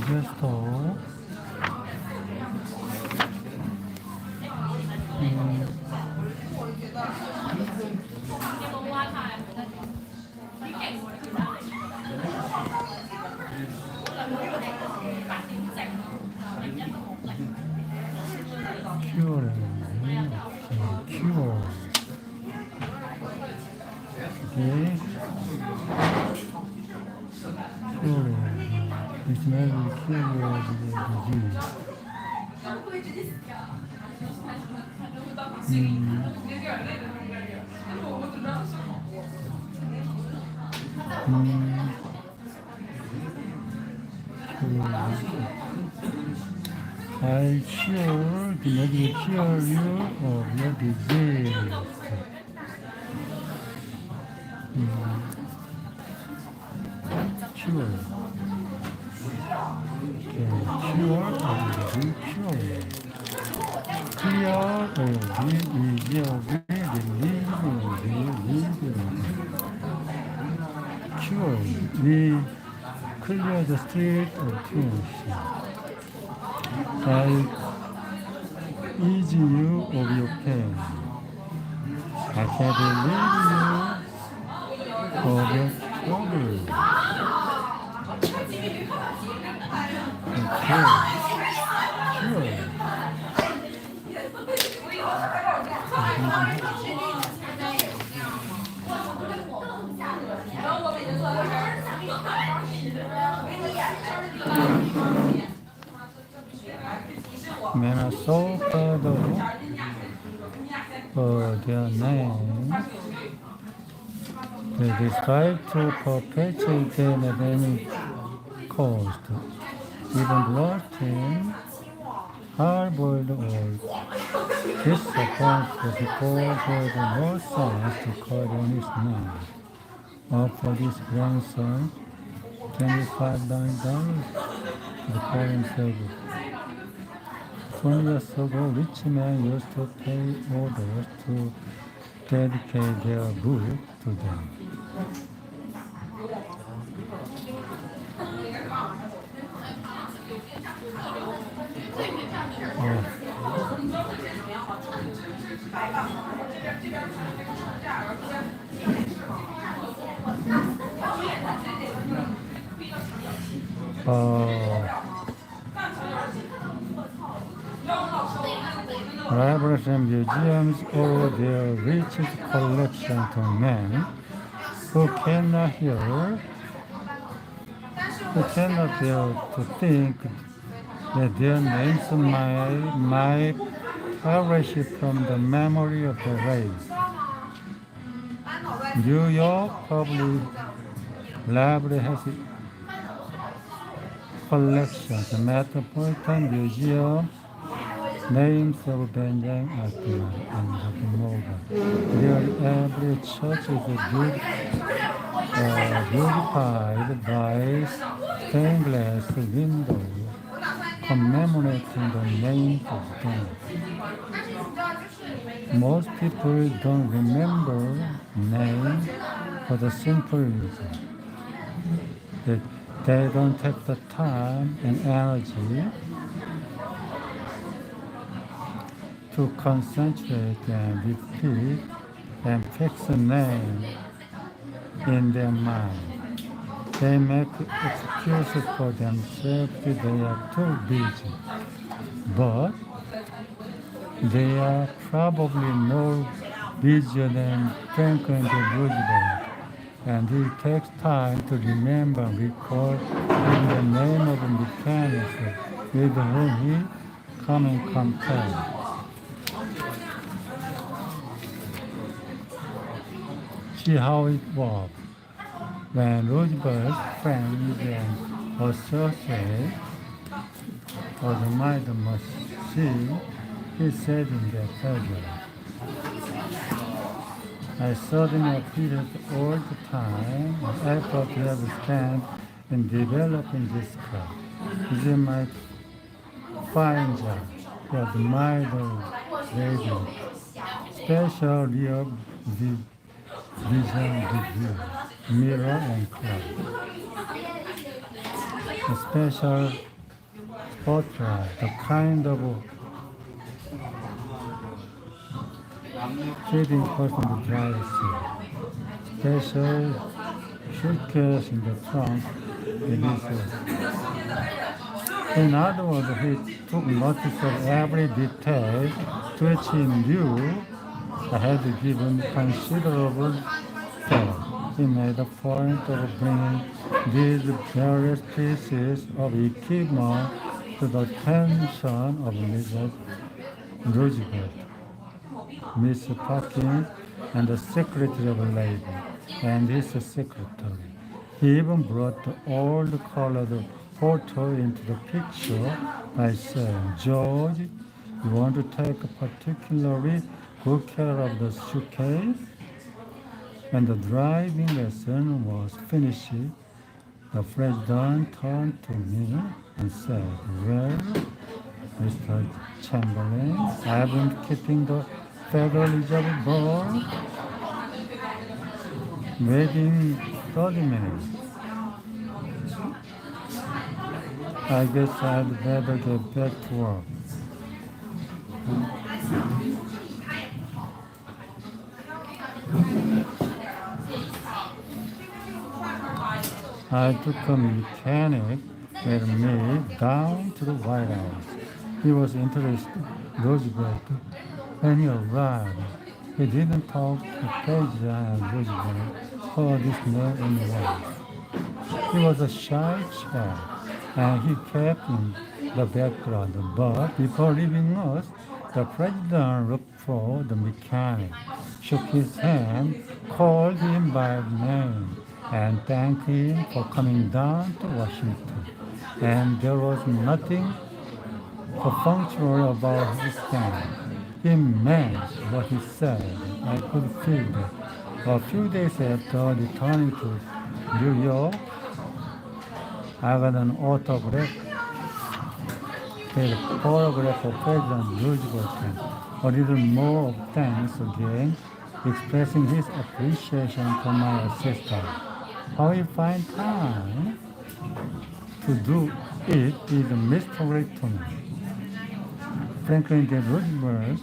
Questo Cure, cure. Okay. Cure. It may be cure the disease. I cure the medical cure you of your disease. Cure. Okay, cure and re-cure. Clear cure. We clear the street of tumors. I ease you of your pain. I can relieve you of your trouble. Okay. Sure. Men are so proud of their name. They strive to perpetuate them at any cost, even blasting hard-boiled egg. This account was reported no sense to call on his name. For this grandson, $25 the parents said. 20 years ago, rich men used to pay orders to dedicate their book to them. Libraries and museums owe their richest collection to men who cannot bear to think that their names might perish from the memory of the race. New York Public Library has collections. The Metropolitan Museum names of Benjamin Altman and Dr. Morgan. Nearly every church is beautified by stained glass windows commemorating the names of them. Most people don't remember names for the simple reason that they don't take the time and energy to concentrate and repeat and fix a name in their mind. They make excuses for themselves if they are too busy. But they are probably no busier than Franklin D. Roosevelt, and it takes time to remember and recall in the name of the mechanics with whom he come in contact. See how it works. When Roosevelt's friends and associates admired the machine, he said in their presence, I certainly appreciate all the time and effort you have spent in developing this car. This is my fine job. You admire the radio, special rear vision review, mirror and cloud. A special spotlight, the kind of sitting person to drive seat. Special suitcase in the trunk. In other words, he took notice of every detail to which he knew I had given considerable thought. He made a point of bringing these various pieces of equipment to the attention of Mrs. Roosevelt, Miss Parkins, and the Secretary of Labor, and his secretary. He even brought the old colored photo into the picture by saying, George, you want to take particularly good care of the suitcase? When the driving lesson was finished, the president turned to me and said, well, Mr. Chamberlain, I've been keeping the Federal Reserve Board waiting 30 minutes. I guess I'd better get back to work. I took a mechanic with me down to the White House. He was interested in Roosevelt. When he arrived, he didn't talk to President Roosevelt for this man in the White. He was a shy child, and he kept in the background. But before leaving us, the president looked for the mechanic, shook his hand, called him by name, and thanked him for coming down to Washington. And there was nothing functional about his stand. He meant what he said. I could feel that. A few days after returning to New York, I got an autograph, a photograph of President Roosevelt. A little more of thanks again, expressing his appreciation for my assistant. How he find time to do it is a mystery to me. Franklin D. Roosevelt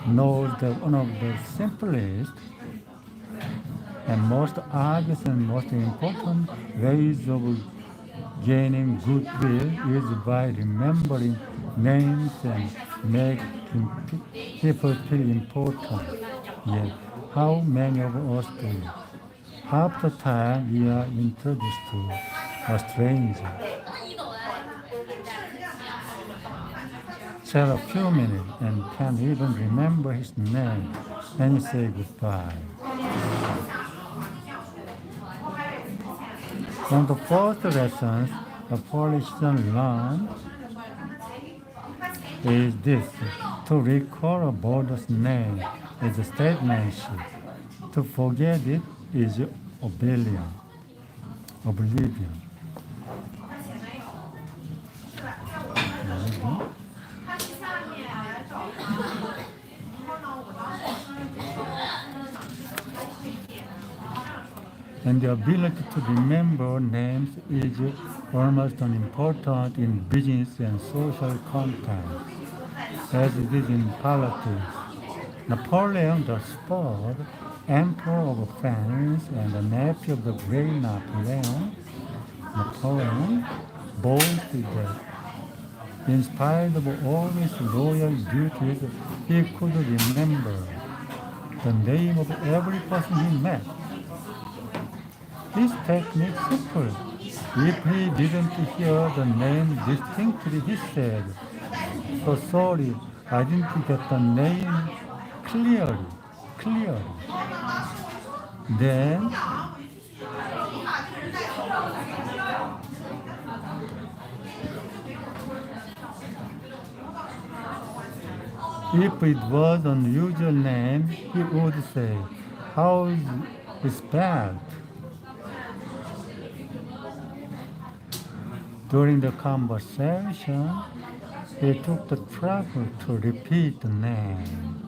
knows that one of the simplest and most obvious and most important ways of gaining goodwill is by remembering names and making people feel important. Yet, how many of us do? Half the time we are introduced to a stranger. Tell a few minutes and can't even remember his name and you say goodbye. One of the first lessons a Polish student learned is this: to recall a border's name is a statementship. To forget it is oblivion. Oblivion. And the ability to remember names is almost unimportant in business and social contexts, as it is in politics. Napoleon the Third, Emperor of France and the nephew of the great Napoleon, boasted that, in spite of all his royal duties, he could remember the name of every person he met. This technique is simple. If he didn't hear the name distinctly, he said, "So sorry, I didn't get the name clearly." Then, if it was an unusual name, he would say, "How is it spelled?" During the conversation, he took the trouble to repeat the name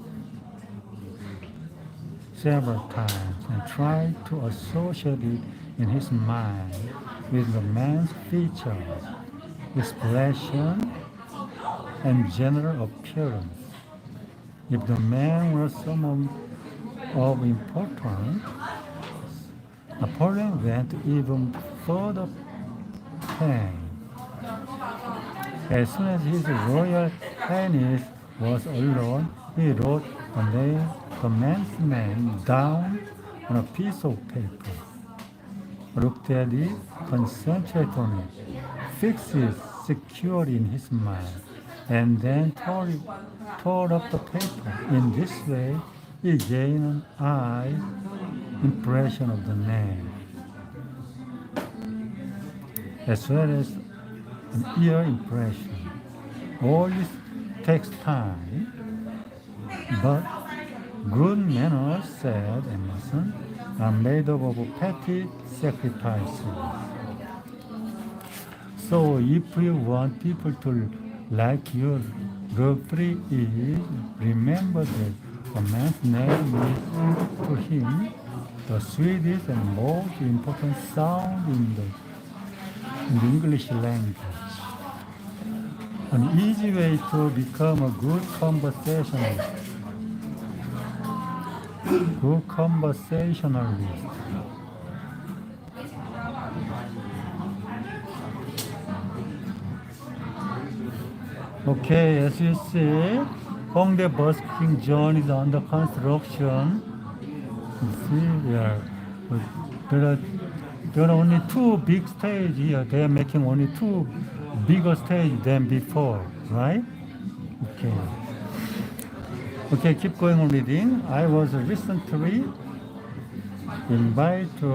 several times and tried to associate it in his mind with the man's features, expression, and general appearance. If the man was someone of importance, Napoleon went even further than. As soon as his Royal Highness was alone, he wrote the man's name down on a piece of paper, looked at it, concentrated on it, fixed it securely in his mind, and then tore up the paper. In this way, he gained an eye impression of the name, as well as an ear impression. All this takes time, but good manners, said Emerson, are made up of petty sacrifices. So if you want people to like you, rule 3 is remember that a man's name is to him the sweetest and most important sound in the English language. An easy way to become a good conversationalist. Okay, as you see, Hongdae busking zone is under construction. You see, there are only 2 big stages here. They are making only 2 bigger stages than before, right? Okay, keep going on reading. I was recently invited to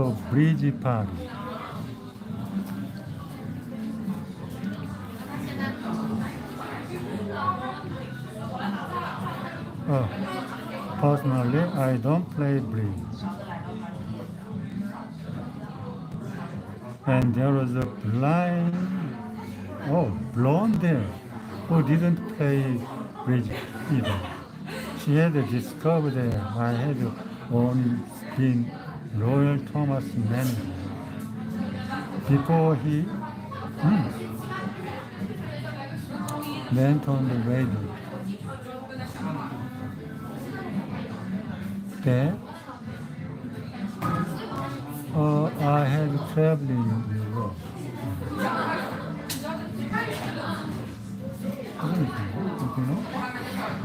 a bridge party. Personally, I don't play bridge. And there was a blonde there who didn't play bridge either. She had discovered that I had only been Royal Thomas manager before he went on the radio. That I had traveled in Europe.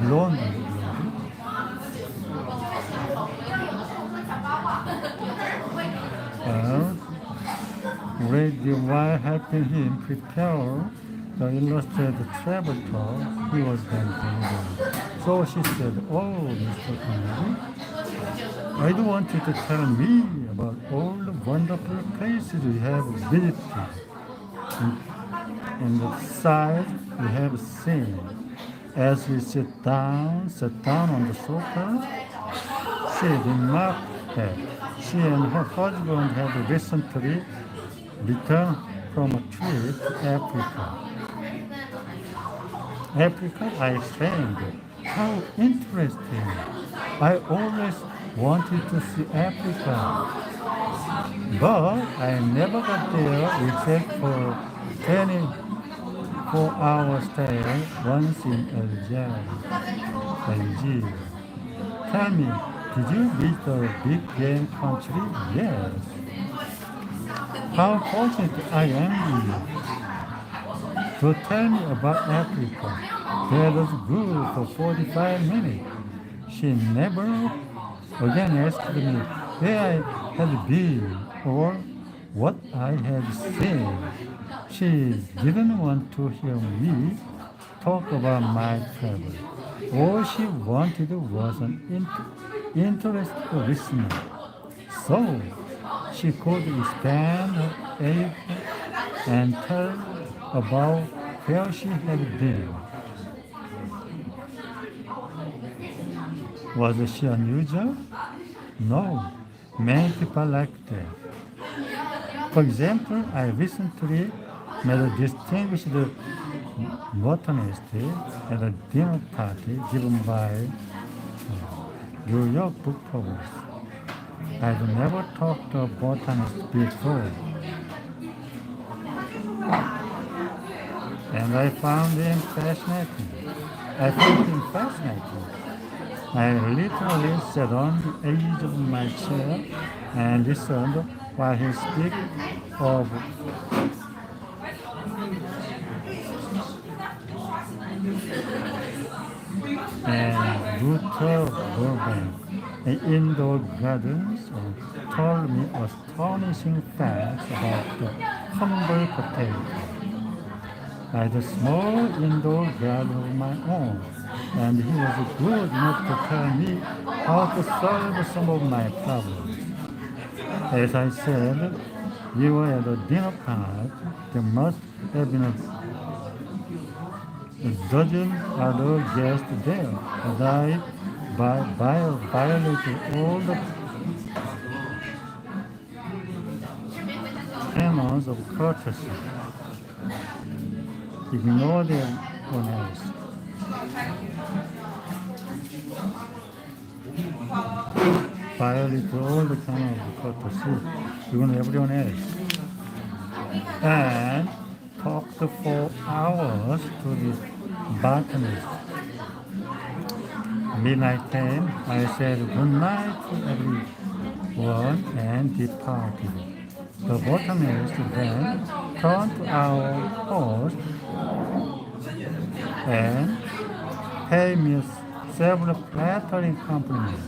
London. Radio while helping him prepare the illustrated travel tour he was then doing. So she said, "Oh, Mr. Kennedy, I do want you to tell me about all the wonderful places you have visited and the sights you have seen." As we sat down on the sofa, she remarked that she and her husband had recently returned from a trip to Africa. Africa, I explained. How interesting. I always wanted to see Africa, but I never got there except for 24-hour stay once in Algeria. Tell me, did you visit the big game country? Yes. How fortunate I am to tell me about Africa. That was good for 45 minutes. She never again asked me where I had been or what I had seen. She didn't want to hear me talk about my travel. All she wanted was an interested listener. So she could expand her age and tell about where she had been. Was she unusual? No, many people like that. For example, I recently met a distinguished botanist at a dinner party given by New York Book Publishers. I'd never talked to a botanist before, and I found him fascinating. I literally sat on the edge of my chair and listened while he spoke of and Luther Burbank indoor gardens told me astonishing facts about the humble potato. I had a small indoor garden of my own, and he was good enough to tell me how to solve some of my problems. As I said, we were at a dinner party. There must have been a dozen other guests there, and I violated all the canons of courtesy. Ignored everyone else. Violated all the canons of courtesy. Ignored everyone else. And talked for hours to the botanist. Midnight came. I said good night to everyone and departed. The botanist then turned to our host and paid me several flattering compliments.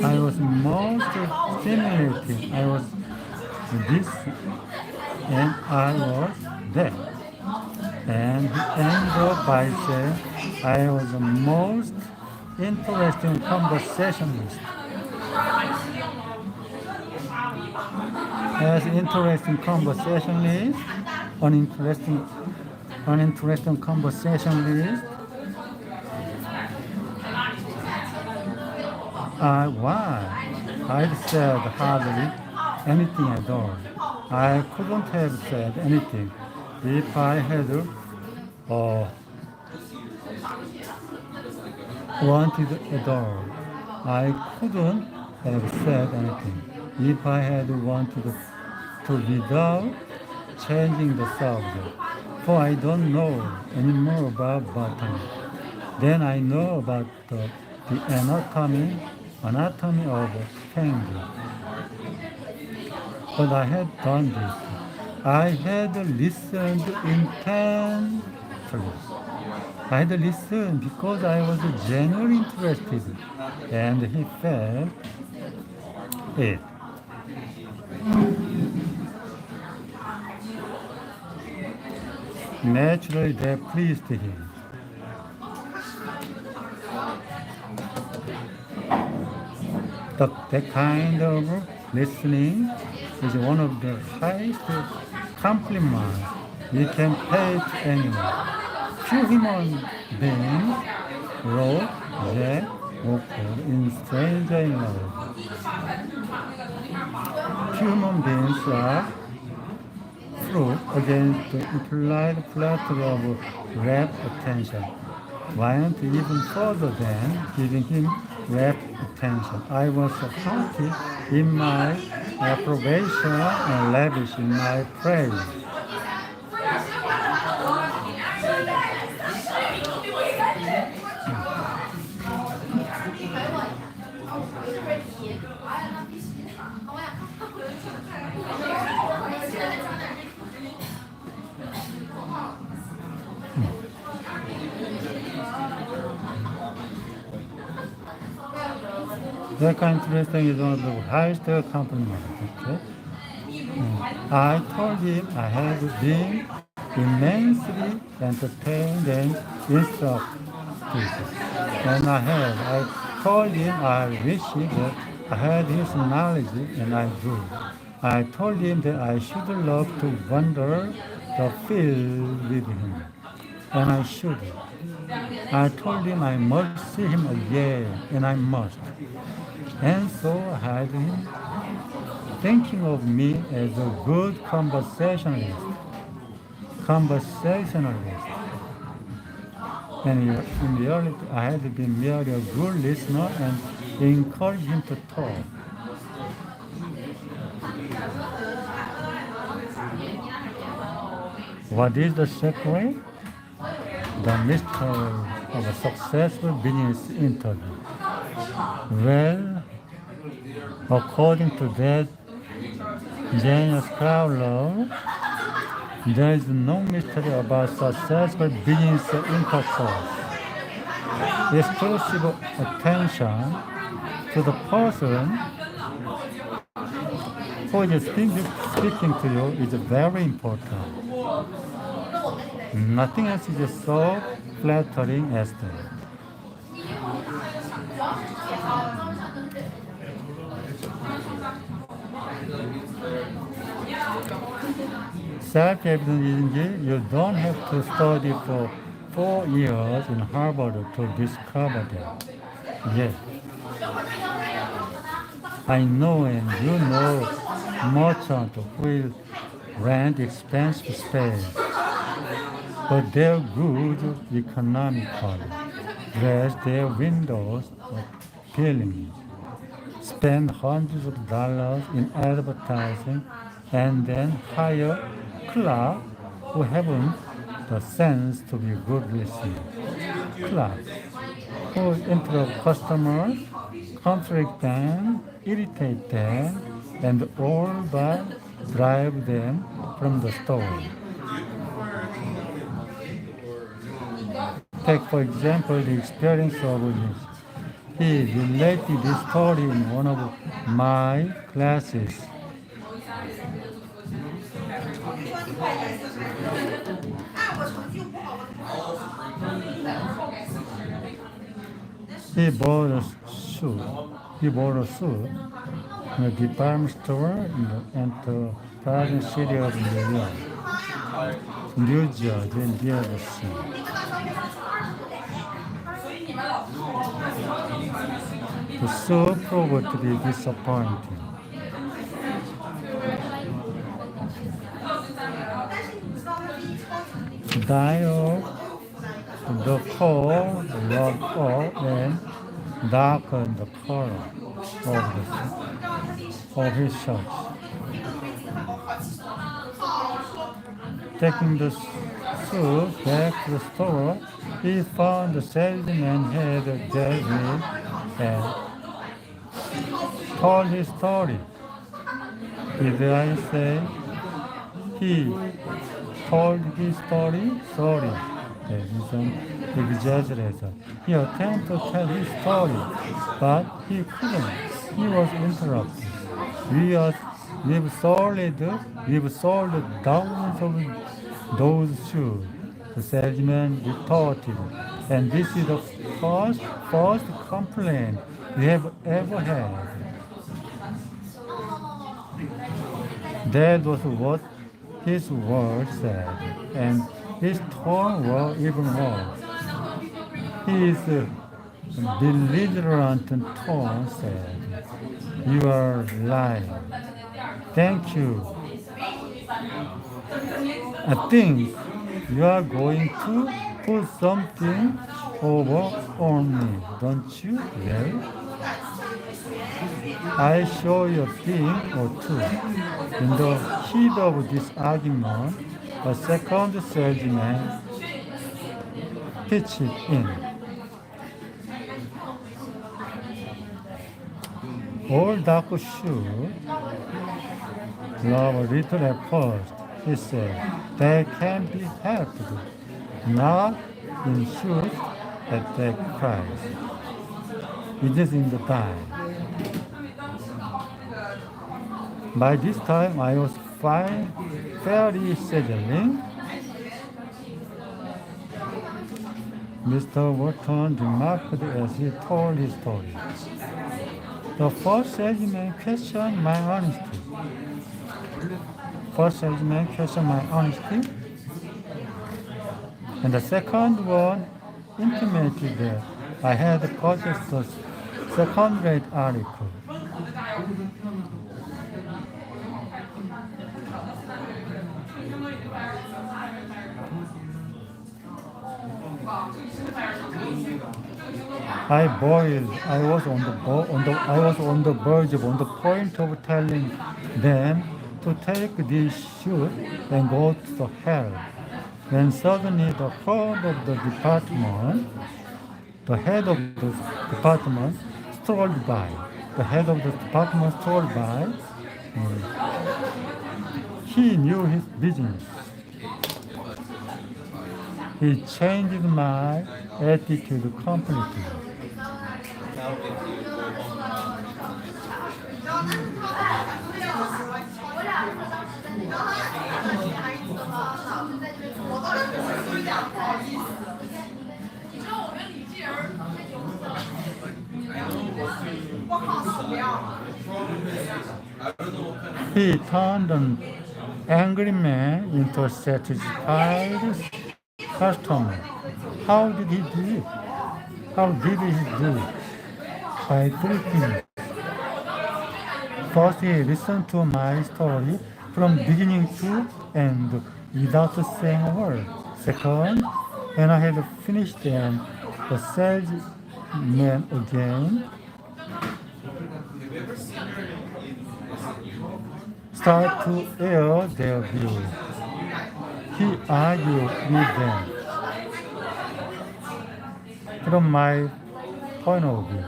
I was most stimulated. I was this and I was that. And he ended up by saying I was the most interesting conversationalist. As interesting conversationalist, uninteresting uninteresting conversationalist. Why? I'd said hardly anything at all. I couldn't have said anything if I had uh, wanted at all. I couldn't have said anything if I had wanted to without changing the subject. For I don't know any more about botany than I know about the anatomy of penguin. But I had done this. I had listened intently. I had listened because I was genuinely interested, and he felt it. Naturally, that pleased him. That kind of listening is one of the highest compliments you can pay to anyone. Few human beings, wrote Jack Walker in Stranger in Love. Human beings are proof against the implied flattery of rapt attention, went even further than giving him rapt attention. I was hearty in my approbation and lavish in my praise. That kind of interesting is one of the highest compliments. Okay? I told him I had been immensely entertained and instructed. And I told him I wished that I had his knowledge, and I do. I told him that I should love to wander the field with him, and I should. I told him I must see him again, and I must. And so I had him thinking of me as a good conversationalist. And in reality, I had been merely a good listener and encouraged him to talk. What is the secret? The mystery of a successful business interview. Well, according to that genius Crowler, there is no mystery about successful business intercourse. Exclusive attention to the person who is speaking to you is very important. Nothing else is so flattering as that. Self-evident, you don't have to study for 4 years in Harvard to discover that. Yes, I know, and you know merchants who will rent expensive space, but they're good economically. Dress their windows appealingly, spend hundreds of dollars in advertising, and then hire clerks who haven't the sense to be good listeners. Clerks who interrupt customers, contradict them, irritate them, and all but drive them from the store. Take, for example, the experience of this. He related this story in one of my classes. He bought a suit. He bought a suit in a department store in the enterprising city of New York. New Jersey near the sea. The show proved to be disappointing. Dial the core log up and darken the color of his shirts. Taking the suit back to the store, he found the salesman had dealt with and told his story. Did I say he told his story? Sorry, that is an exaggeration. He attempted to tell his story, but he couldn't. He was interrupted. We've sold thousands of those shoes. The salesman retorted, and this is the first complaint we have ever had. That was what his words said, and his tone was even worse. His belligerent tone said, "You are lying." Thank you. I think you are going to put something over on me, don't you? Well, I show you a thing or two. In the heat of this argument, a second salesman pitched in. All dark shoes love a little at first, he said. They can be helped, not in shoes at that price. It is in the dye. By this time, I was fairly settling. Mr. Wharton remarked as he told his story. The first salesman questioned my honesty. And the second one intimated that I had purchased a second-rate article. I boiled. I was on the verge on the point of telling them to take these shoes and go to hell. When suddenly the head of the department strolled by. He knew his business. He changed my attitude completely. He turned an angry man into a satisfied customer. How did he do it? By three things. First, he listened to my story from beginning to end without saying a word. Second, when I had finished and the salesman again start to air their views. He argued with them from my point of view.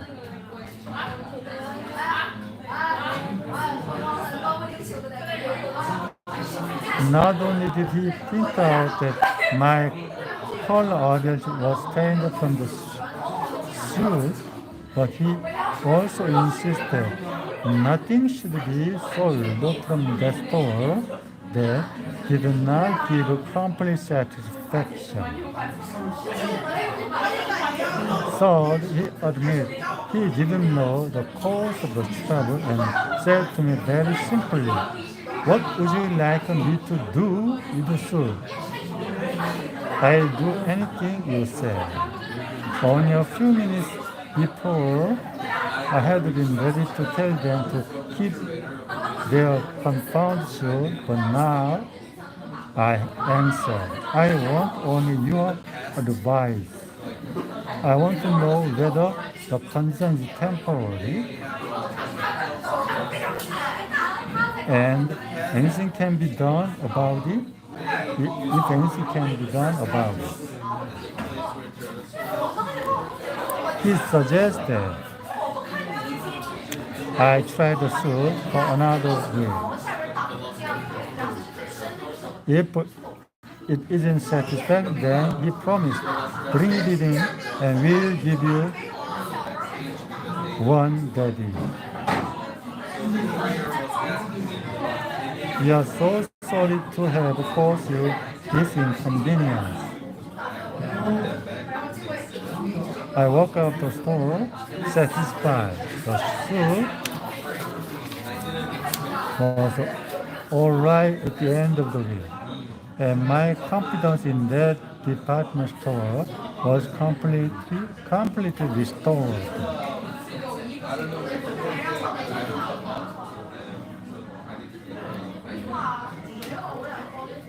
Not only did he point out that my color object was stained from the shoes, but he also insisted nothing should be sold from the store that did not give complete satisfaction. Third, he admitted he didn't know the cause of the trouble and said to me very simply, What would you like me to do with the soup? I'll do anything you say. Only a few minutes before, I had been ready to tell them to keep their confounded, but now I answer. I want only your advice. I want to know whether the concern is temporary and anything can be done about it. If anything can be done about it. He suggested I try the soup for another week. If it isn't satisfactory, then he promised, bring it in and we'll give you one daddy. We are so sorry to have caused you this inconvenience. I walk out the store satisfied. The soup was all right at the end of the week, and my confidence in that department store was completely restored.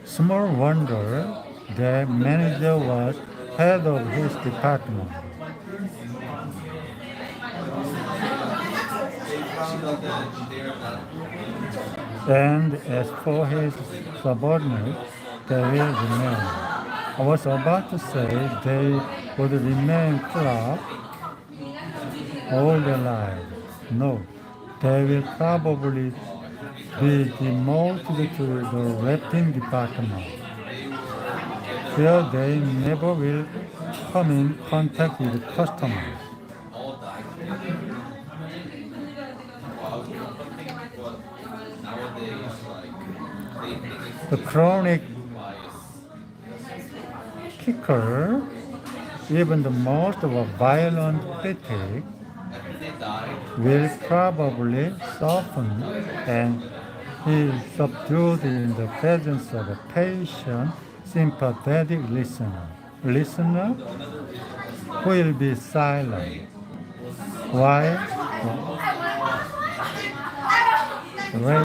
Small wonder the manager was head of his department. And as for his subordinates, they will remain. I was about to say they would remain clerk all their lives. No, they will probably be demoted to the wrapping department, where they never will come in contact with customers. The chronic kicker, even the most of a violent critic, will probably soften and be subdued in the presence of a patient, sympathetic listener who will be silent. While the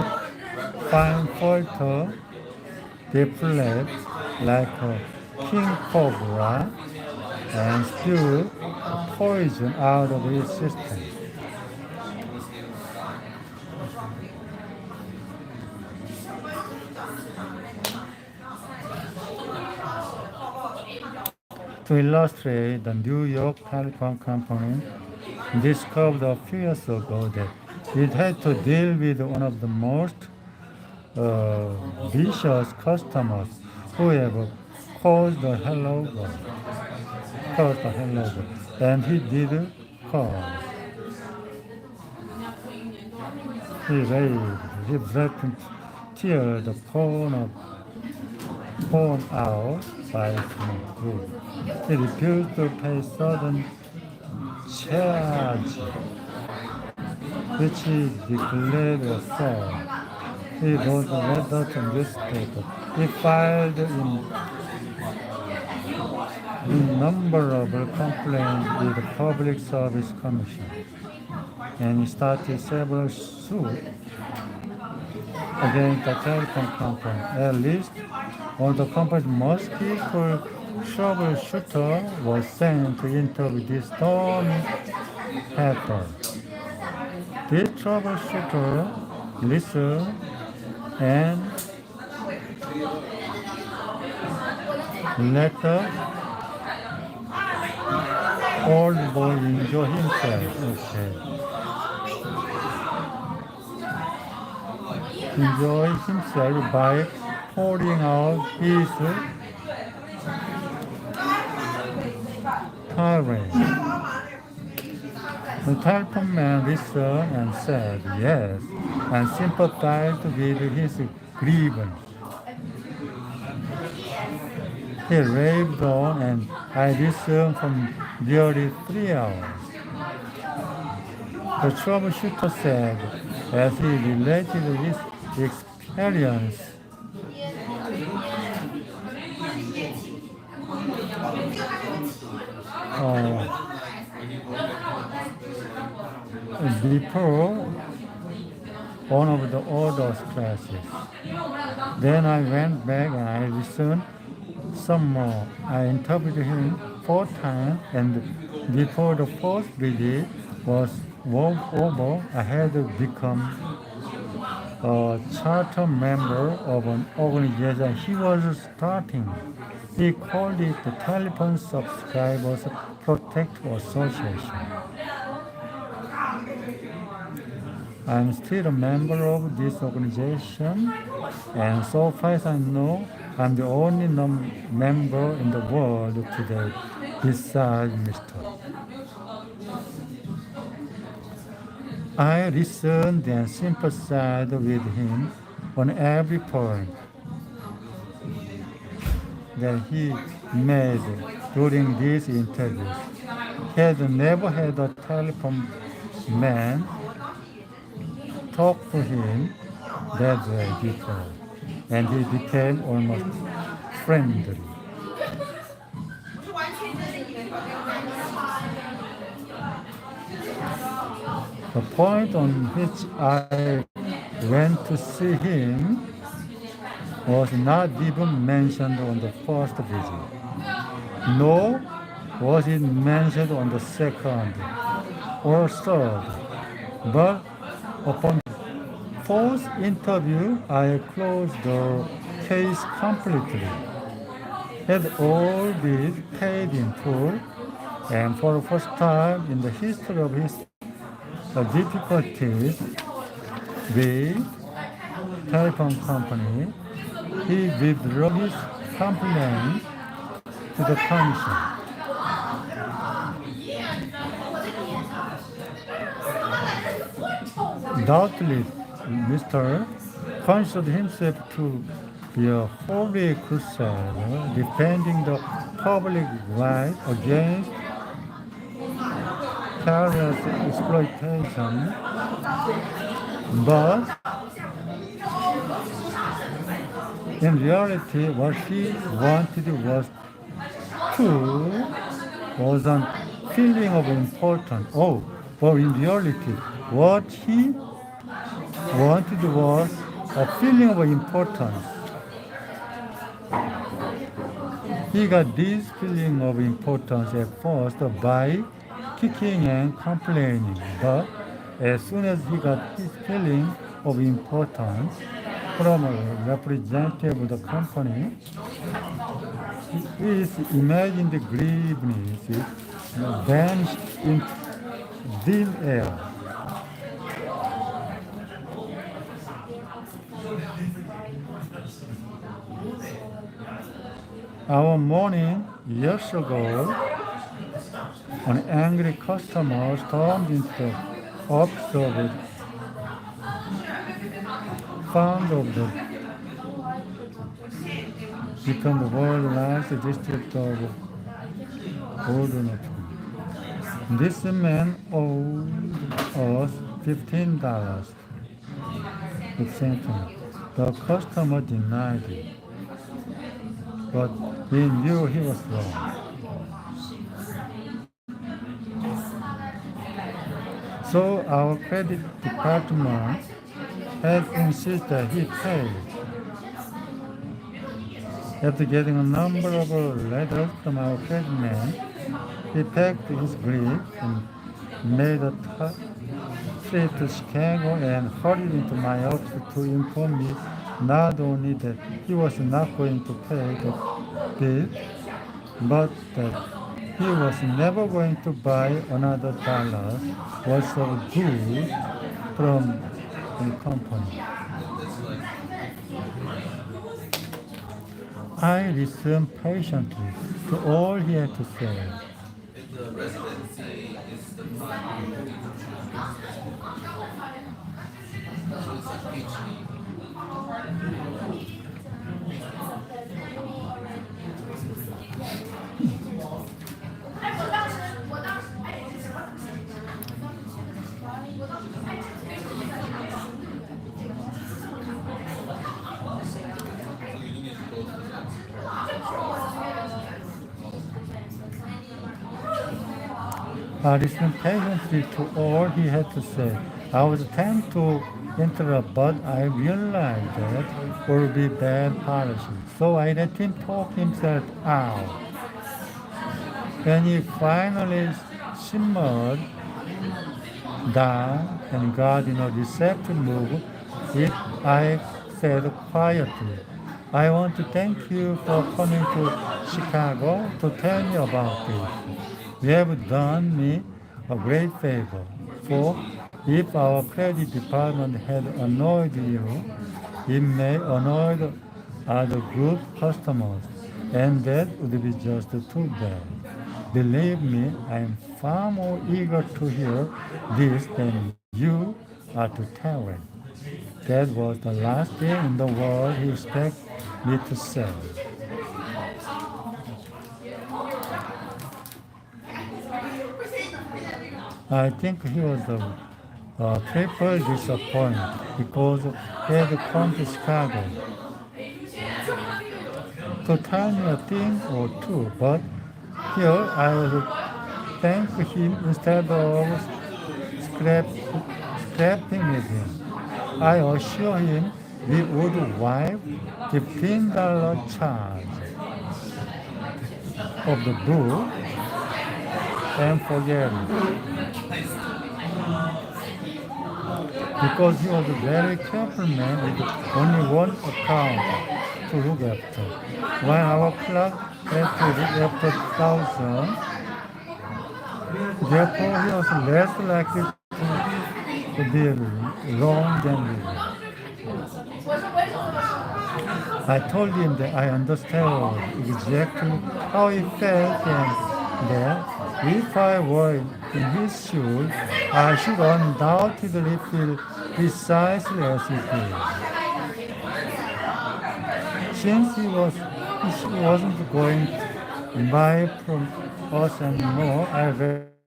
fine filter deflects like a king cobra and spew poison out of its system. To illustrate, the New York Telecom Company discovered a few years ago that it had to deal with one of the most vicious customers who ever caused a hello bird. And he did cause. He threatened to tear the phone out by its neck. He refused to pay certain charge, which he declared was fraud. He wrote a letter to newspaper. He filed innumerable complaints with the Public Service Commission, and he started several suits against the telecom company. At least one of the company's most skillful troubleshooter was sent to interview this Stormy Pepper. This troubleshooter listened and let the old boy enjoy himself. Enjoy himself by pouring out his tirade. The telephone man listened and said yes, and sympathized with his grievance. He raved on, and I listened for nearly 3 hours. The troubleshooter said, as he related his aliens before one of the oldest classes. Then I went back and I listened some more. I interviewed him 4 times, and before the first visit was over, I had become a charter member of an organization he was starting. He called it the Telephone Subscribers Protect Association. I'm still a member of this organization, and so far as I know, I'm the only member in the world today besides Mr. I listened and sympathized with him on every point that he made during these interviews. He had never had a telephone man talk to him that way before, and he became almost friendly. The point on which I went to see him was not even mentioned on the first visit, nor was it mentioned on the second or third. But upon fourth interview, I closed the case completely. Had all been paid in full, and for the first time in the history of his difficulties with telephone company, he withdrew his complaint to the commission. Doubtless, Mr. considered himself to be a holy crusader defending the public right against careless exploitation, but in reality, what he wanted was a feeling of importance. Oh, but in reality, what he wanted was a feeling of importance. He got this feeling of importance at first by kicking and complaining, but as soon as he got his feeling of importance from a representative of the company, his imagined grievances vanished into thin air. Our morning years ago, an angry customer stormed into the office of the founder of the become the world's largest district of Oldham. This man owed us $15. It sent him. The customer denied it, but we knew he was wrong. So our credit department had insisted that he pay. After getting a number of letters from our credit man, he packed his grief and made a trip to Chicago and hurried into my office to inform me not only that he was not going to pay the bill, but that he was never going to buy another dollar worth of goods from the company. I listened patiently to all he had to say. I listened patiently to all he had to say. I was tempted to interrupt, but I realized that it would be bad policy. So I let him talk himself out. When he finally simmered down and got in a receptive mood, I said quietly, I want to thank you for coming to Chicago to tell me about this. You have done me a great favor. For if our credit department had annoyed you, it may annoy other group customers, and that would be just too bad. Believe me, I am far more eager to hear this than you are to tell it. That was the last thing in the world he expected me to say. I think he was triple disappointed because he had come to Chicago to tell me a thing or two, but here I was thank him instead of scrap, scrapping with him. I assure him we would wipe $15 charge of the book and forget it. Because he was a very careful man with only one account to look after. While our clerk had to look after thousands, therefore he was less likely to be wrong than we were. I told him that I understood exactly how he felt and that if I were in his shoes, I should undoubtedly feel precisely as he did. Since he wasn't going to buy from us anymore, I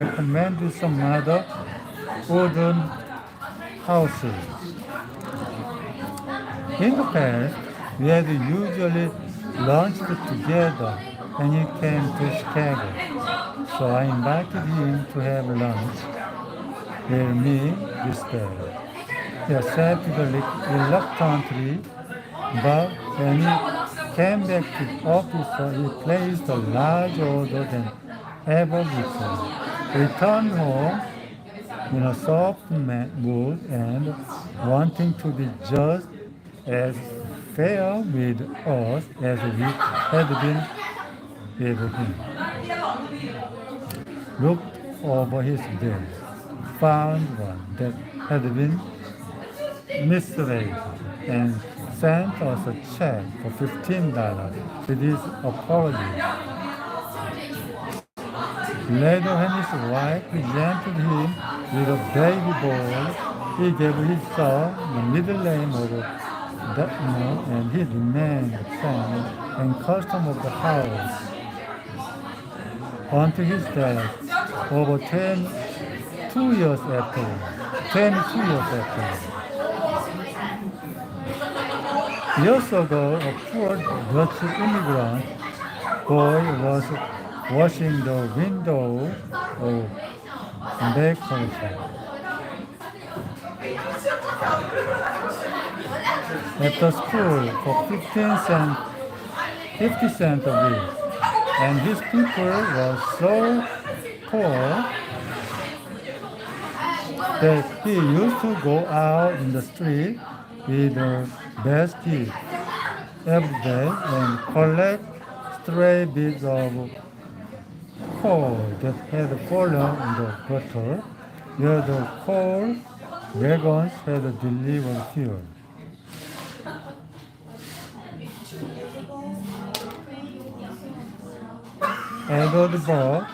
recommended some other wooden houses. In the past, we had usually lunched together when he came to Chicago. So I invited him to have lunch with me this day. He accepted reluctantly, but when he came back to the office, he placed a large order than ever before. He returned home in a soft mood and wanting to be just as fair with us as we had been with him. Looked over his bill, found one that had been misread, and sent us a check for $15 with his apologies. Later, when his wife presented him with a baby boy, he gave his son the middle name of Dutton, and he remained the son and custom of the house until his death over 22 years after. 22 years after. Years ago, a poor Dutch immigrant boy was washing the window of a bakery shop. After school for 50 cents a week. And his people were so poor that he used to go out in the street with a basket every day and collect stray bits of coal that had fallen in the gutter where the coal wagons had delivered fuel. Edward Burke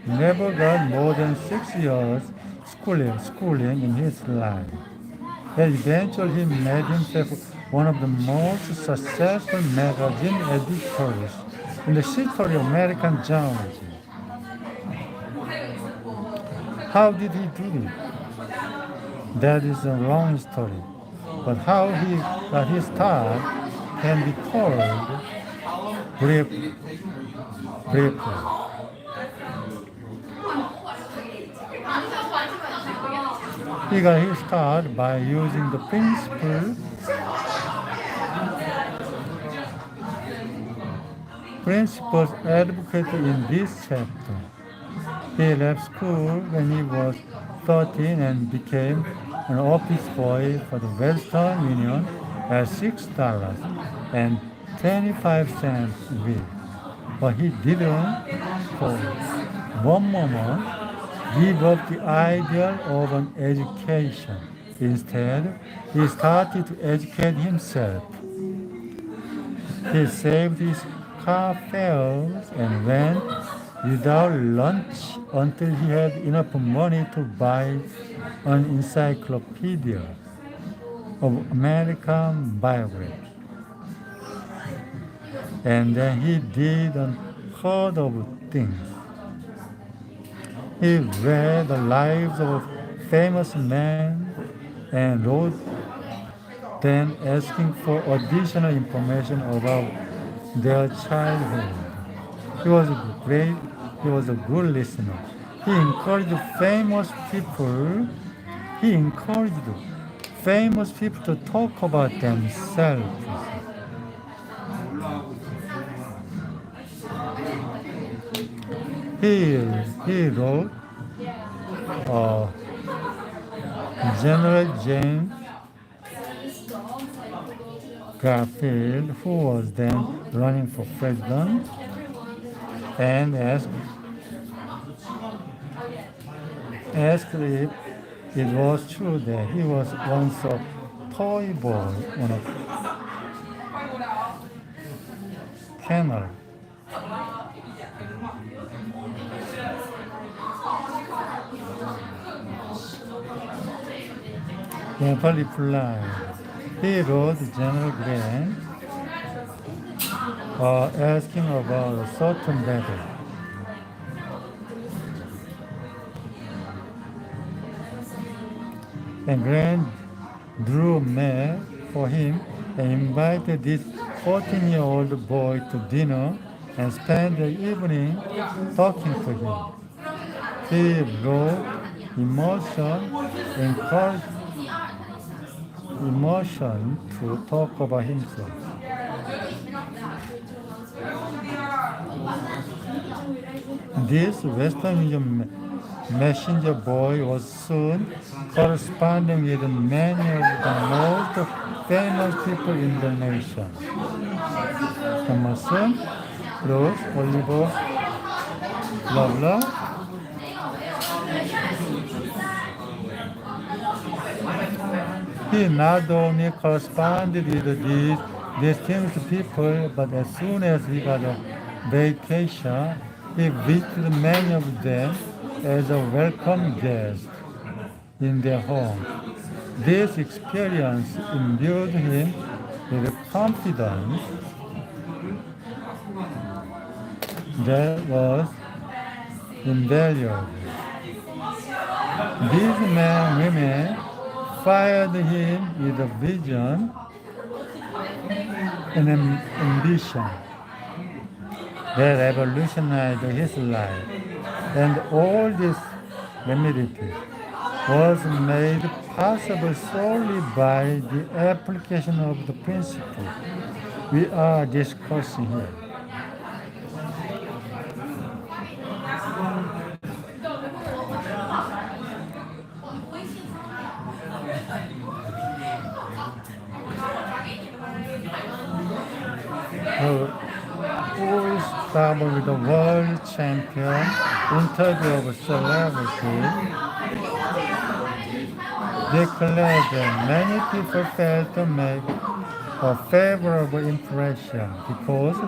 never got more than 6 years schooling in his life. But eventually he made himself one of the most successful magazine editors in the history of American journalism. How did he do it? That is a long story. But how he got his start can be told briefly. He got his start by using the principles advocated in this chapter. He left school when he was 13 and became an office boy for the Western Union at $6 and 25 cents a week. But he didn't, for one moment, give up the ideal of an education. Instead, he started to educate himself. He saved his car fares and went without lunch until he had enough money to buy an encyclopedia of American biography. And then he did unheard of things. He read the lives of famous men and wrote them asking for additional information about their childhood. He was great. He was a good listener. He encouraged famous people to talk about themselves. He wrote General James Garfield, who was then running for president, and asked if it was true that he was once a toy boy on a canal. Nepal replied. He wrote General Grant asking about a certain battle. And Grant drew a map for him and invited this 14-year-old boy to dinner and spent the evening talking to him. He wrote emotion to talk about himself. This Western Union messenger boy was soon corresponding with many of the most famous people in the nation. Emerson, Rose, Oliver, Lovelock. He not only corresponded with these distinguished people, but as soon as he got a vacation, he visited many of them as a welcome guest in their home. This experience imbued him with confidence that was invaluable. These men and women fired him with a vision and an ambition that revolutionized his life. And all this humility was made possible solely by the application of the principle we are discussing here. Who started with the world champion interview of a celebrity declared that many people fail to make a favorable impression because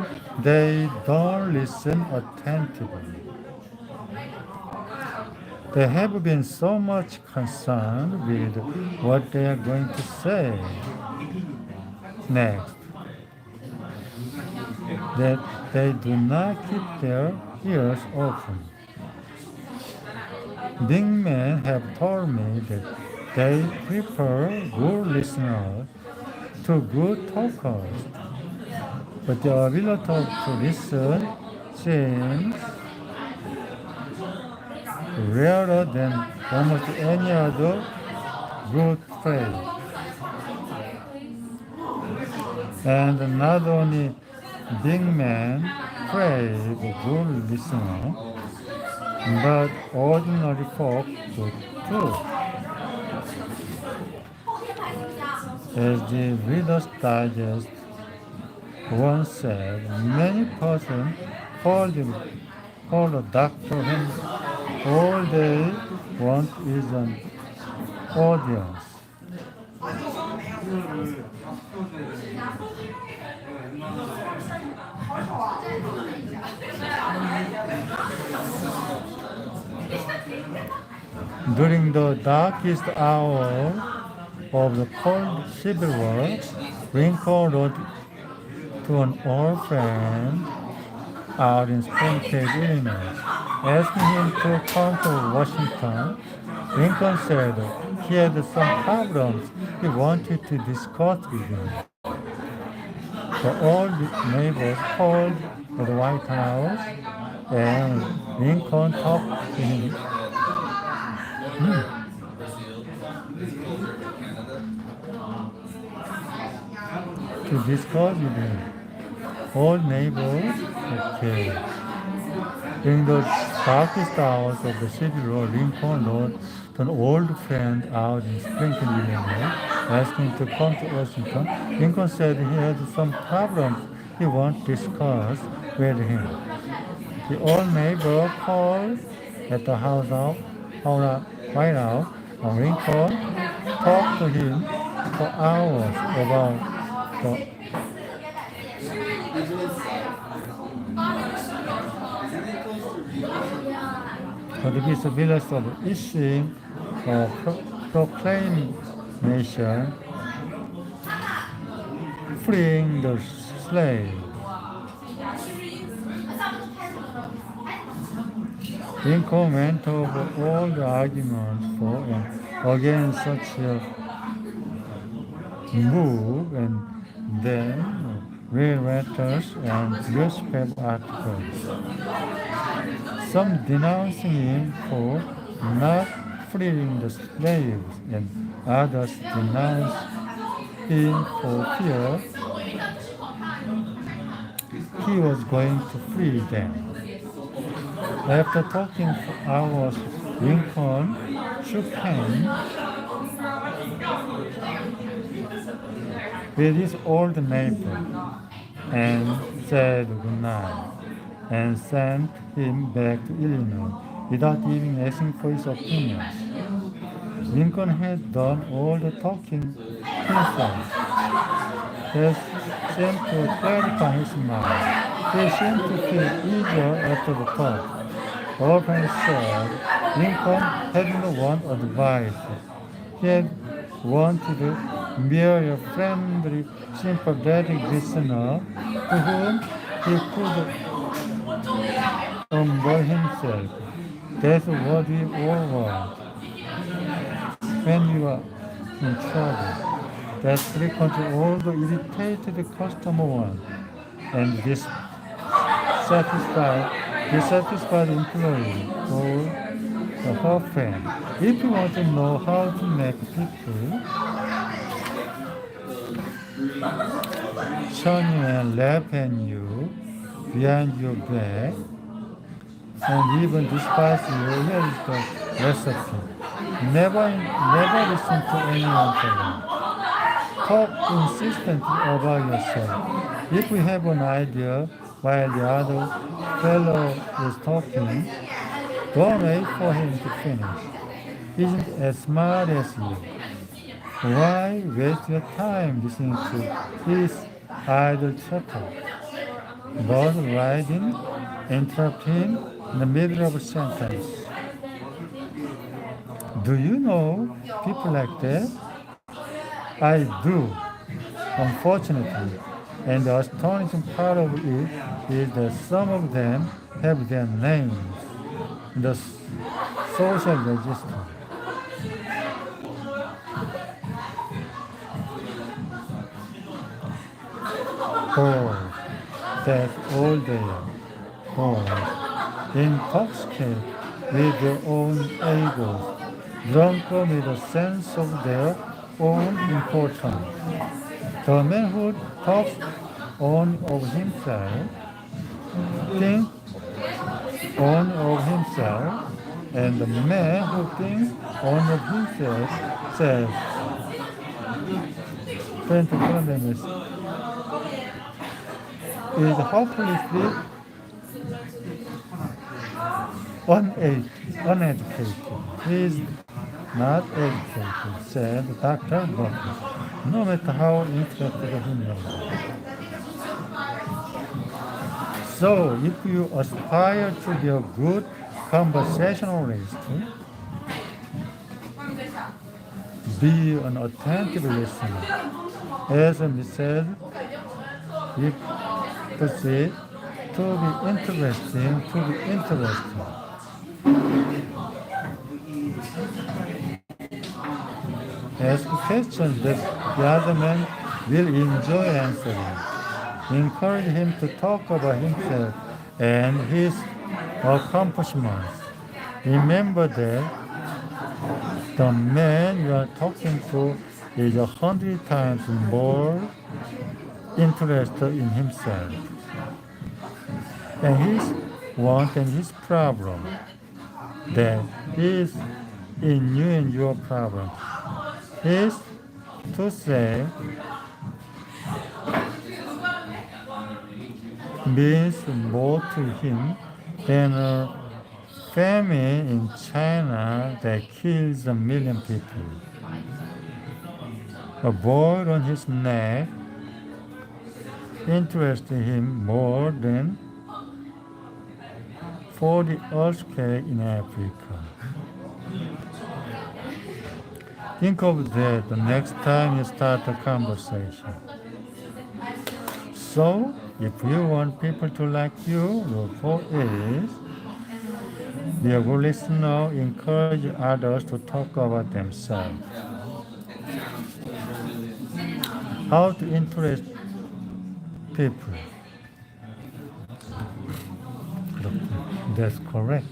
they don't listen attentively. They have been so much concerned with what they are going to say next that they do not keep their ears open. Big men have told me that they prefer good listeners to good talkers, but the ability to listen seems rarer than almost any other good faith. And not only big men crave good listener, but ordinary folk do too. As the Reader's Digest once said, many persons call a doctor when all they want is an audience. During the darkest hour of the cold Civil War, Lincoln wrote to an old friend out in Springfield, Illinois, asking him to come to Washington. Lincoln said he had some problems he wanted to discuss with him. The old neighbors called at the White House, and Lincoln talked to him. To discuss with him. Old neighbors, okay. During the darkest hours of the Civil War, Lincoln wrote to an old friend out in Springfield, Illinois, asking to come to Washington. Lincoln said he had some problems he wanted to discuss with him. The old neighbor called at the White House, and Lincoln talked to him for hours about the visibility of issuing a proclamation freeing the slave. Lincoln went over all the arguments for and against such a move, and then read letters and newspaper articles, some denouncing him for not freeing the slaves, and others denounced him for fear he was going to free them. After talking for hours, Lincoln shook hands with his old neighbor and said goodnight, and sent him back to Illinois without even asking for his opinions. Lincoln had done all the talking himself. That seemed to clarify his mind. He seemed to feel easier after the talk. Our friend said Lincoln hadn't want advice. He had wanted merely a friendly, sympathetic listener to whom he could humble himself. That's what we all want when you are in trouble. That's frequently all the irritated customer want, and dissatisfied employee or her friend. If you want to know how to make people shun you and laugh at you behind your back, and even despise you, here is the recipe. Never listen to anyone for long. Talk insistently about yourself. If you have an idea while the other fellow is talking, don't wait for him to finish. He isn't as smart as you. Why waste your time listening to his idle chatter? But riding, interrupt him in the middle of a sentence. Do you know people like that? I do, unfortunately. And the astonishing part of it is that some of them have their names in the social register. Oh, that all they are. Oh, intoxicated with their own egos, drunken with a sense of their own importance. The man who talks only of himself thinks only of himself, and the man who thinks only of himself says, 20 is hopelessly uneducated. He is not educated, said Dr. Buckley, no matter how intellectual he may be. So, if you aspire to be a good conversationalist, be an attentive listener. As we said, if proceed to be interesting, Ask questions that the other man will enjoy answering. Encourage him to talk about himself and his accomplishments. Remember that the man you are talking to is 100 times more interested in himself and his want and his problem than is in you and your problem. Is to say means more to him than a famine in China that kills 1,000,000 people. A boil on his neck interests him more than 40 earthquakes in Africa. Think of that the next time you start a conversation. So, if you want people to like you, your goal is be a good listener, encourage others to talk about themselves. How to interest people. That's correct.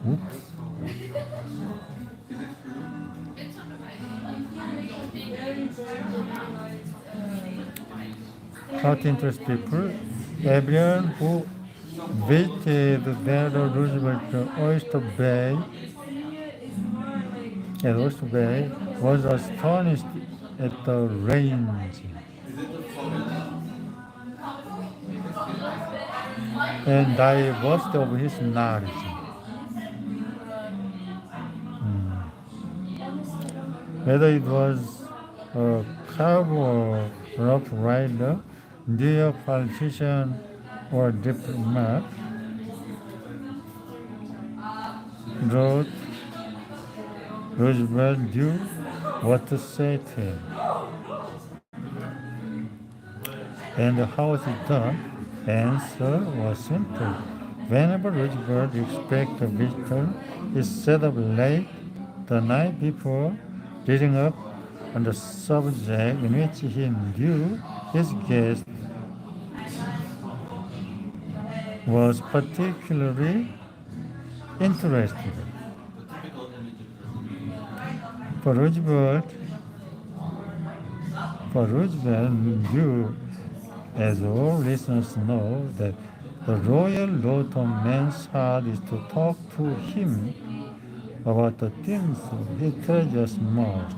Oops. How to interest people. Everyone who visited Theodore Roosevelt Oyster Bay was astonished at the range and diversity of his knowledge. Whether it was a cowboy or rough rider, dear politician or diplomat, wrote Roosevelt knew what to say to him. And how was it done? Answer was simple. Whenever Roosevelt expected a visitor, he set up late the night before, reading up on the subject in which he knew his guest was particularly interested. For Roosevelt knew, as all listeners know, that the royal lot of man's heart is to talk to him about the things he treasures most.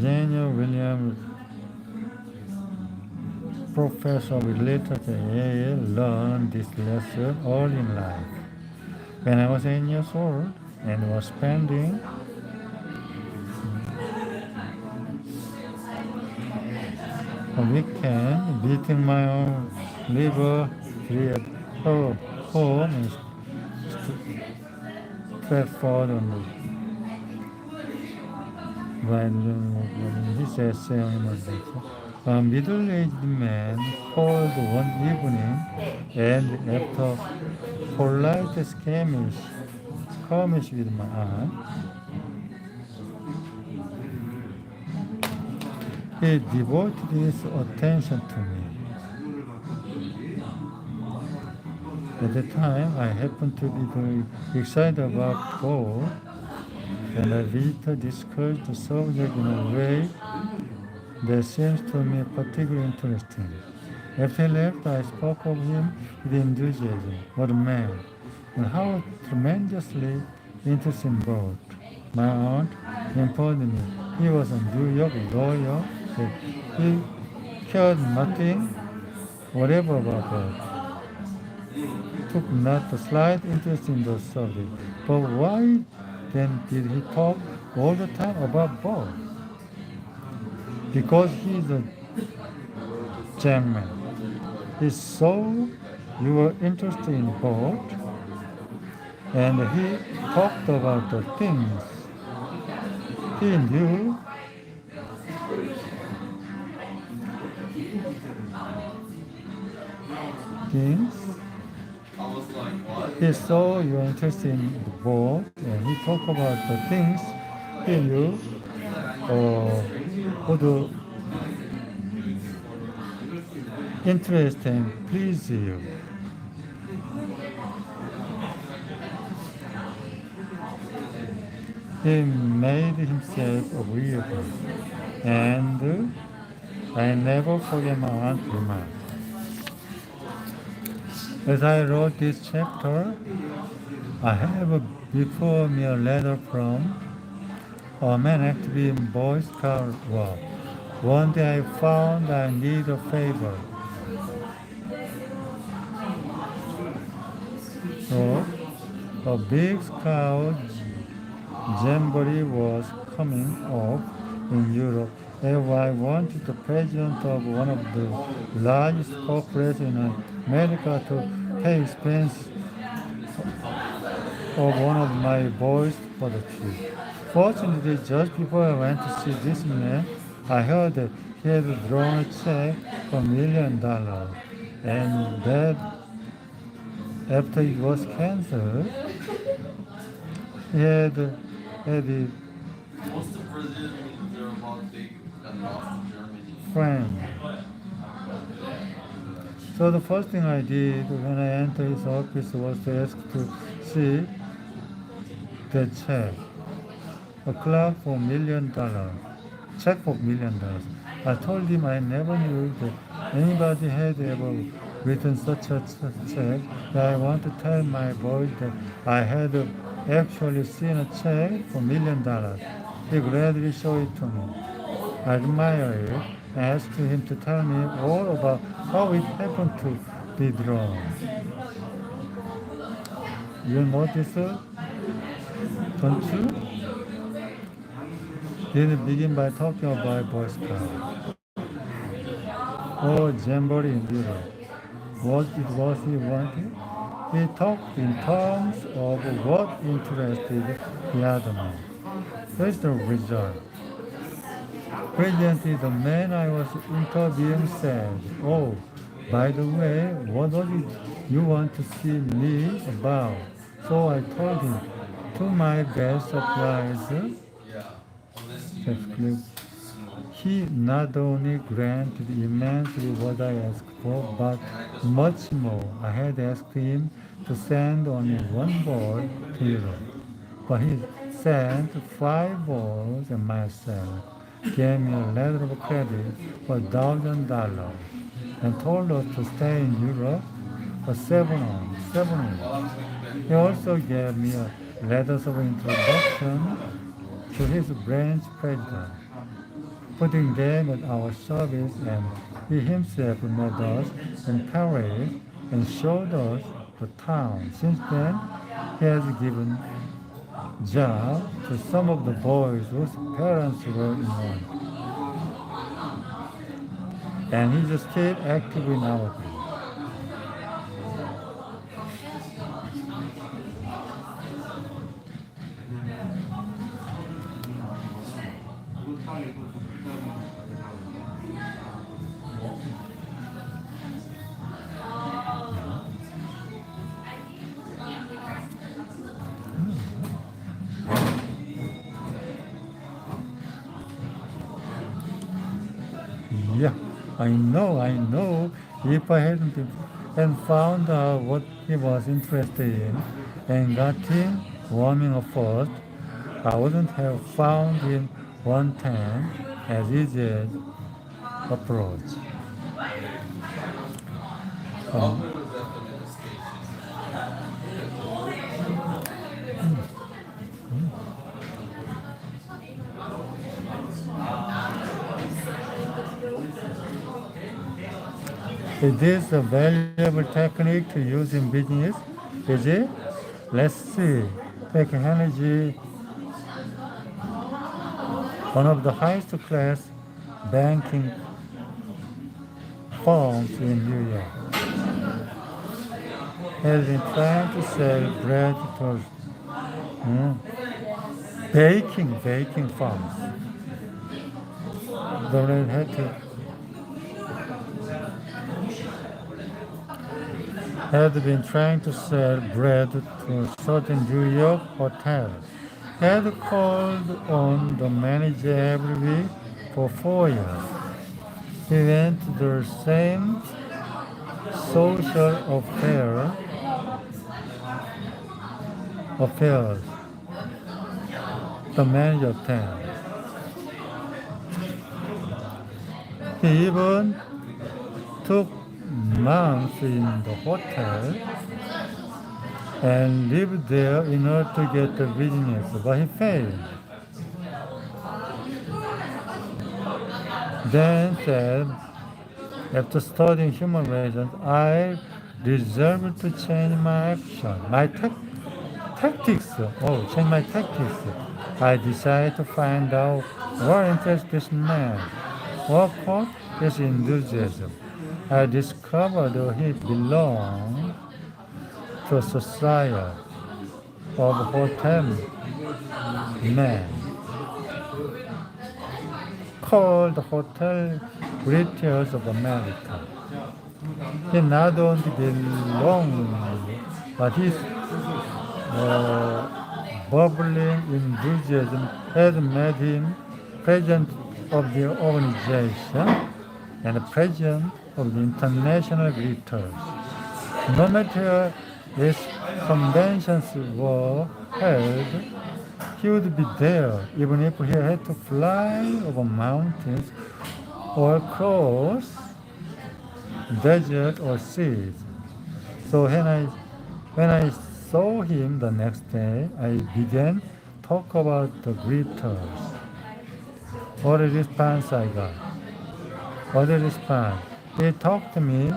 Daniel Williams, professor of literature at Yale, learned this lesson early in life. When I was 8 years old and was spending a weekend beating my own liver at home in Stratford on the his essay on emergency. A middle-aged man called one evening, and after polite skirmish with my aunt, He devoted his attention to me. At the time, I happened to be very excited about God, and I visitor discussed the subject in a way that seems to me particularly interesting. After he left, I spoke of him with enthusiasm. What a man, and how tremendously interesting both. My aunt informed me he was a New York lawyer, that he cared nothing whatever about that. Took not the slight interest in the subject. But why then did he talk all the time about both? Because he is a gentleman. He saw you were interested in both, and he talked about the things he knew things. He saw you were interested in the both, and he talked about the things he knew would interest and please you. He made himself agreeable, and I never forget my aunt's remark. As I wrote this chapter, I have before me a letter from a man active in Boy Scout work. One day I found I need a favor. So, a big scout jamboree was coming up in Europe, and I wanted the president of one of the largest corporations in America to pay expense of one of my boys for the trip. Fortunately, just before I went to see this man, I heard that he had drawn a check for $1 million, and that after it was canceled, he had a What's the president when they're about big and lost to Germany? friend. So the first thing I did when I entered his office was to ask to see the check. A clerk for $1 million. Check for $1 million. I told him I never knew that anybody had ever written such a check, that I want to tell my boys that I had actually seen a check for $1 million. He gladly showed it to me. I admired it and asked him to tell me all about how it happened to be drawn. You notice it? Don't you? Didn't begin by talking about Boy Scout or Jamboree in Europe. What it was he wanted? He talked in terms of what interested the other man. Here's the result. Presently, the man I was interviewing said, "Oh, by the way, what was it you want to see me about?" So I told him, to my best surprise, he not only granted immensely what I asked for, but much more. I had asked him to send only one boy to Europe, but he sent 5 boys and myself, gave me a letter of credit for $1,000, and told us to stay in Europe for 7 weeks. He also gave me letters of introduction to his branch president, putting them at our service, and he himself met us in Paris and showed us the town. Since then, he has given job to some of the boys whose parents were involved, and he's still active in our group. Yeah, I know. If I hadn't found out what he was interested in and got him warming up first, I wouldn't have found him one time as easy as approach. The Um, husband was definitely in the station. is this a valuable technique to use in business? Is it? Let's see. Technology, one of the highest class banking firms in New York, has been trying to sell bread to mm, baking firms. The bread had been trying to sell bread to certain New York hotels. Had called on the manager every week for 4 years. He went to the same social affairs the manager attended. He even took months in the hotel and lived there in order to get the business, but he failed. Then said, after studying human reasons, I resolved to change my action, tactics. Oh, change my tactics. I decided to find out what interests this man, what caught his enthusiasm. I discovered he belonged to a society of hotel men called Hotel Greeters of America. He not only belonged, but his bubbling enthusiasm had made him president of the organization and president of the International Greeters. No matter its conventions were held, he would be there even if he had to fly over mountains or cross desert or seas. So when I saw him the next day, I began talk about the greeters. What a response I got. What a response. He talked to me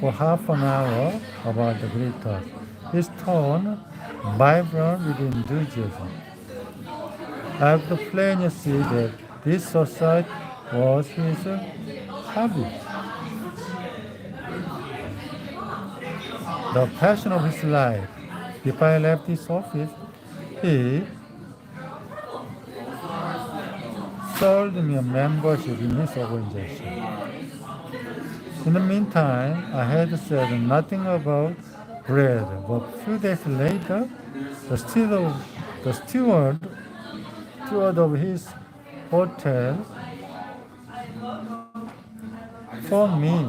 for half an hour about the greeters. His tone vibrant with enthusiasm. I could plainly see that this society was his hobby. The passion of his life. If I left his office, he sold me a membership in his organization. In the meantime, I had said nothing about bread, but a few days later, the steward of his hotel phoned me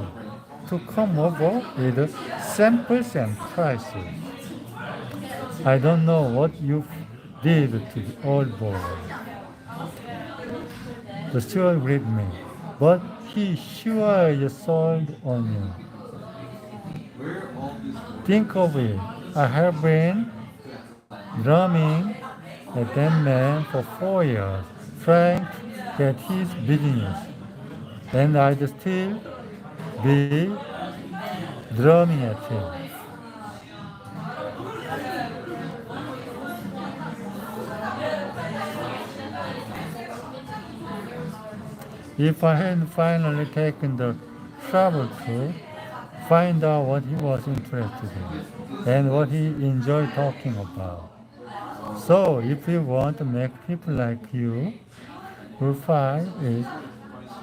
to come over with samples and prices. I don't know what you did to the old boy. The steward greeted me, but he sure sold on you. Where all this Think of it. I have been drumming at that man for 4 years, trying to get his business. And I'd still be drumming at him. If I had finally taken the trouble to find out what he was interested in and what he enjoyed talking about. So, if you want to make people like you'll find is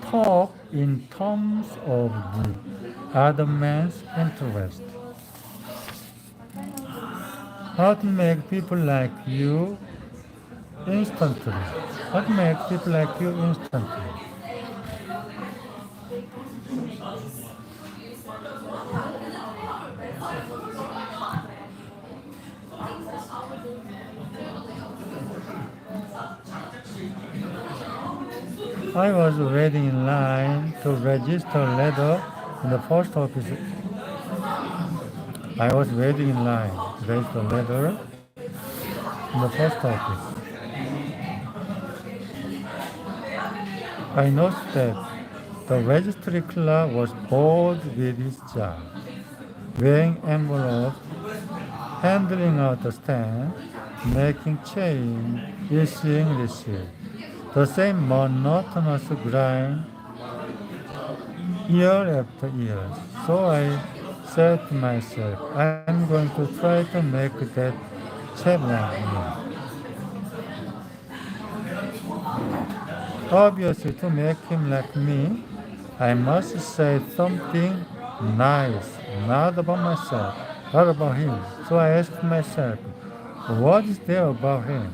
talk in terms of the other man's interest. How to make people like you instantly. How to make people like you instantly. I was waiting in line to register a letter in the post office. I was waiting in line to register a letter in the post office. I noticed that the registry clerk was bored with his job, weighing envelopes, handling out the stamp, making change, issuing receipt. The same monotonous grind year after year. So I said to myself, I'm going to try to make that chap like me. Obviously, to make him like me, I must say something nice, not about myself, not about him. So I asked myself, what is there about him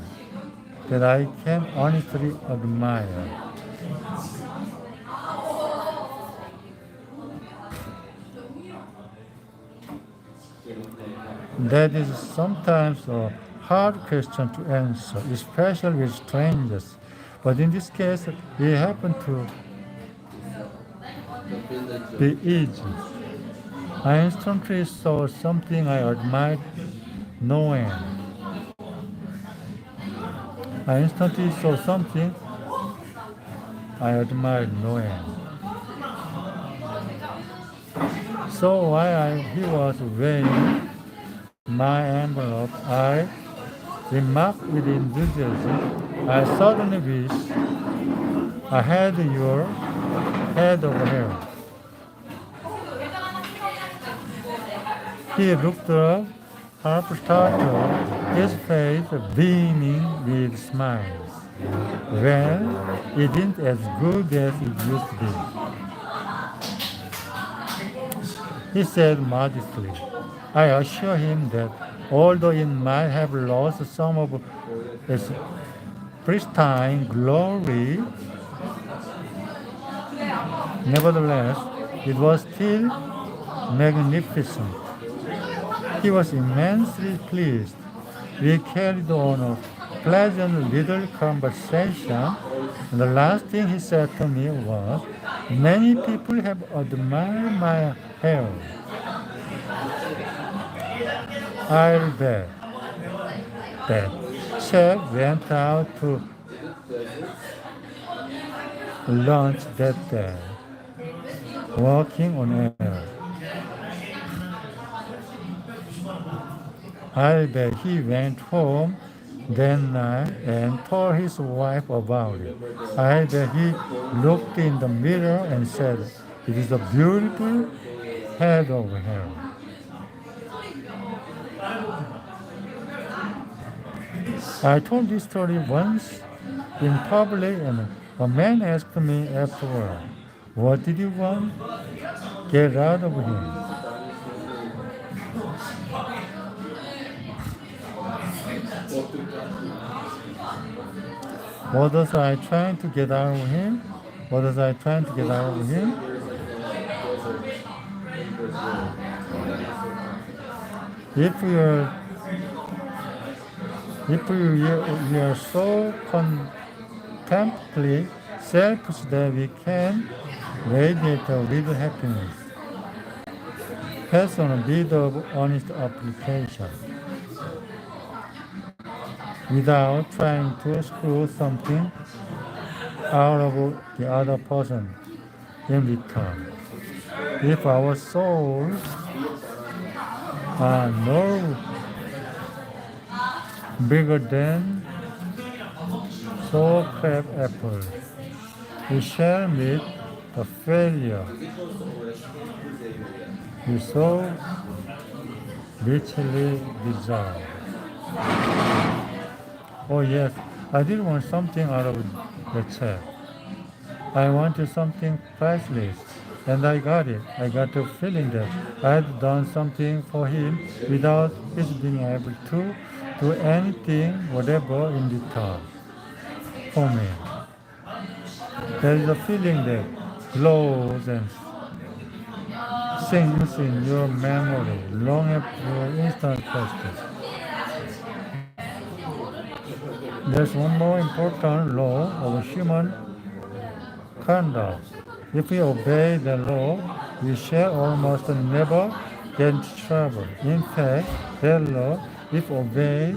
that I can honestly admire? That is sometimes a hard question to answer, especially with strangers. But in this case, it happened to be easy. I instantly saw something I admired no end. I instantly saw something I admired no end. So while he was weighing my envelope, I remarked with enthusiasm, I suddenly wish I had your head over here. He looked up, half startled, his face beaming with smiles. Well, it isn't as good as it used to be, he said modestly. I assure him that although it might have lost some of its pristine glory, nevertheless, it was still magnificent. He was immensely pleased. We carried on a pleasant little conversation, and the last thing he said to me was, many people have admired my hair. I'll bet that chef went out to lunch that day, walking on air. I bet he went home that night and told his wife about it. I bet he looked in the mirror and said, it is a beautiful head of hair. I told this story once in public and a man asked me afterward, what did you want? Get out of him. What was I trying to get out of him? What was I trying to get out of him? If you're we are so contemptibly selfish that we can radiate a little happiness. Pass on a bit of honest application without trying to screw something out of the other person in return. If our souls are no bigger than sour crab apples, we shall meet a failure we so richly deserve. Oh yes, I did want something out of the check. I wanted something priceless, and I got it. I got the feeling that I had done something for him without his being able to do anything, whatever, in return for me. There is a feeling that glows and sings in your memory long after your instant justice. There's one more important law of human conduct. If we obey the law, we shall almost never get into trouble. In fact, the law, if obeyed,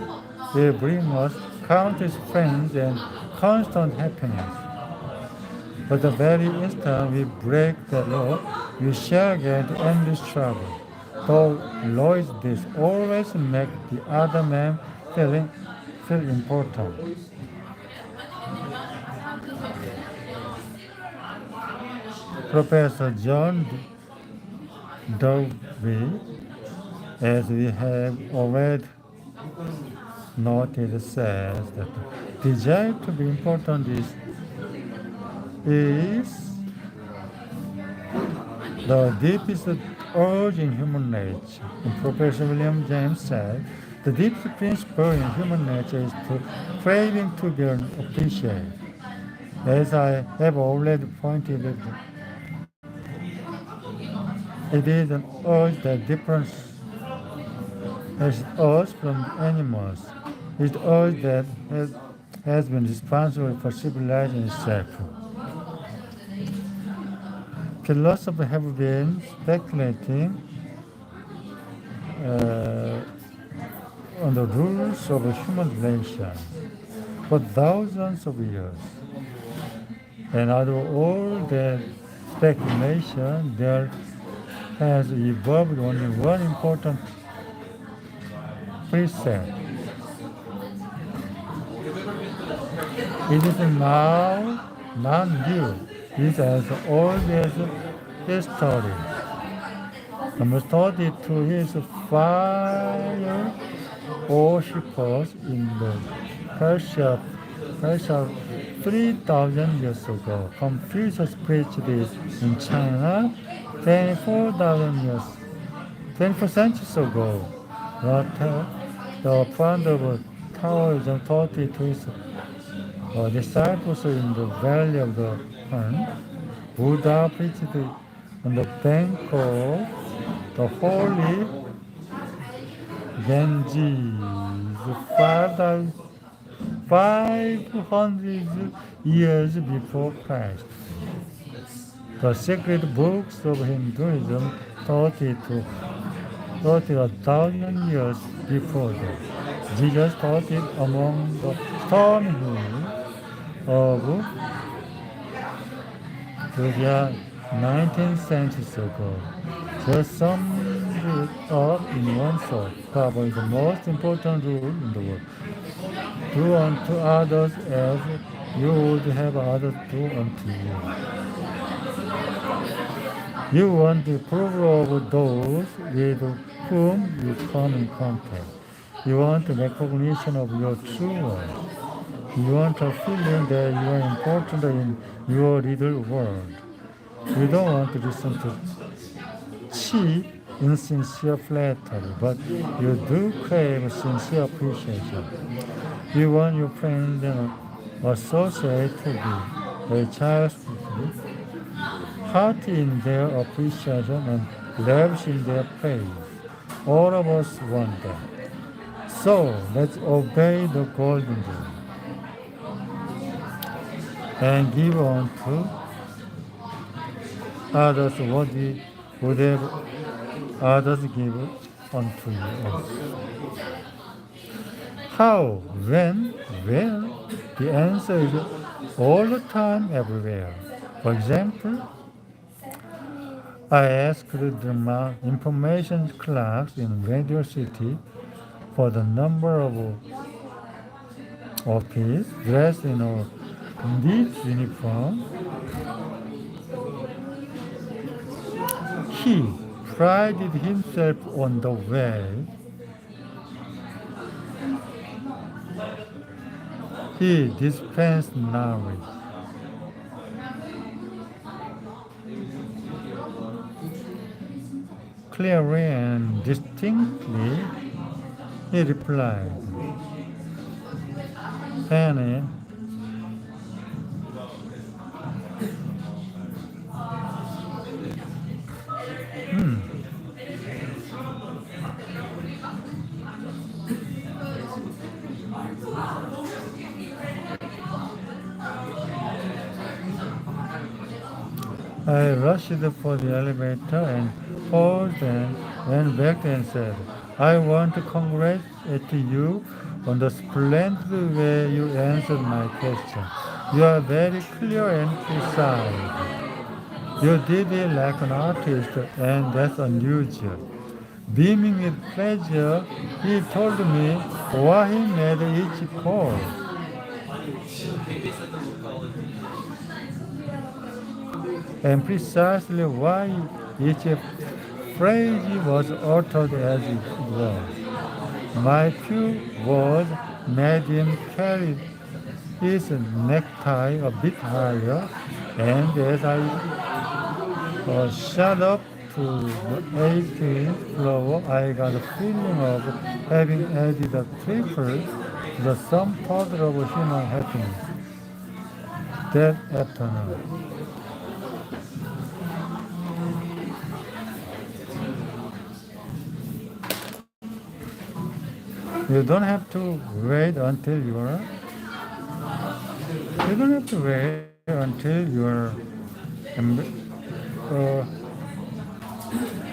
will bring us countless friends and constant happiness. But the very instant we break the law, we shall get endless trouble. The law is this: always make the other man feel important. Professor John Dewey, as we have already noted, says that desire to be important is the deepest urge in human nature. And Professor William James said, the deepest principle in human nature is to craving to be appreciated. As I have already pointed out, it is an urge that differentiates us from animals. It's the urge that has been responsible for civilizing itself. Philosophers have been speculating on the rules of human relations for thousands of years. And out of all that speculation, there has evolved only one important precept. It is now not new. It is as old as history. Number 32 is fire worshippers in the Persia 3,000 years ago. Confucius preached this in China 24 centuries ago. The founder of Taoism taught it to his disciples in the Valley of the Han. Buddha preached on the bank of the holy Ganges 500 years before Christ. The sacred books of Hinduism taught it 1,000 years before that. Jesus taught it among the stone hills of Judea 19 centuries ago. Just summed it up in one thought: probably the most important rule in the world. Do unto others as you would have others do unto you. You want the approval of those with whom you come in contact. You want the recognition of your true worth. You want a feeling that you are important in your little world. You don't want to listen to cheap, insincere flattery, but you do crave sincere appreciation. You want your friends and associates to be a childlike, hearty in their appreciation and lavish in their praise. All of us want that. So let's obey the golden rule and give unto others what we would have others give unto us. How? When? Where? The answer is all the time, everywhere. For example, I asked the information clerks in Radio City for the number of office dressed in a neat uniform. He prided himself on the way he dispensed knowledge. Clearly and distinctly, he replied, Penny, I rushed for the elevator and paused and went back and said, I want to congratulate you on the splendid way you answered my question. You are very clear and precise. You did it like an artist, and that's unusual. Beaming with pleasure, he told me why he made each pause and precisely why each phrase was uttered as it was. My few words made him carry his necktie a bit higher, and as I shot up to the 18th floor, I got a feeling of having added a triple to the sum total of human happiness that afternoon. You don't have to wait until you are. You don't have to wait until you are amb- uh,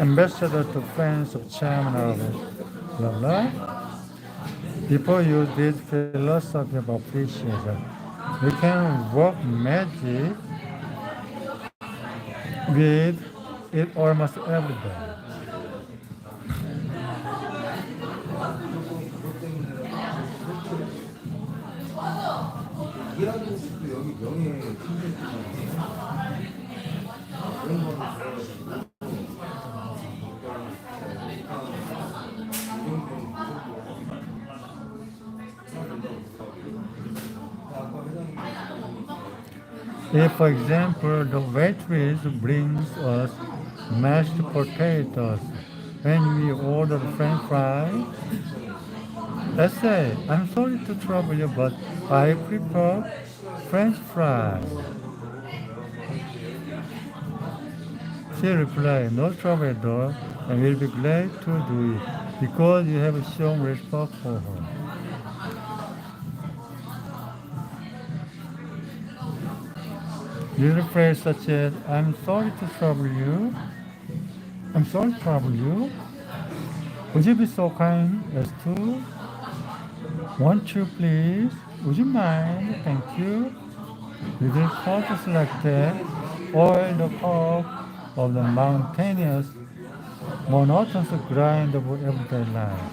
ambassador to France of China of blah blah. Before you did philosophy of appreciation, you can work magic with it almost every day. 일하는 곳도 여기 명예 침대잖아요. 그런 거는 좋아가지고 If, for example, the waitress brings us mashed potatoes when we order French fries, let's say, I'm sorry to trouble you, but I prefer French fries. She replied, no trouble at all, and we'll be glad to do it because you have shown respect for her. Little phrase such as, I'm sorry to trouble you. I'm sorry to trouble you. Would you be so kind as to? Won't you please? Would you mind? Thank you. Little phrases like that oil the curb of the mountainous, monotonous grind of everyday life.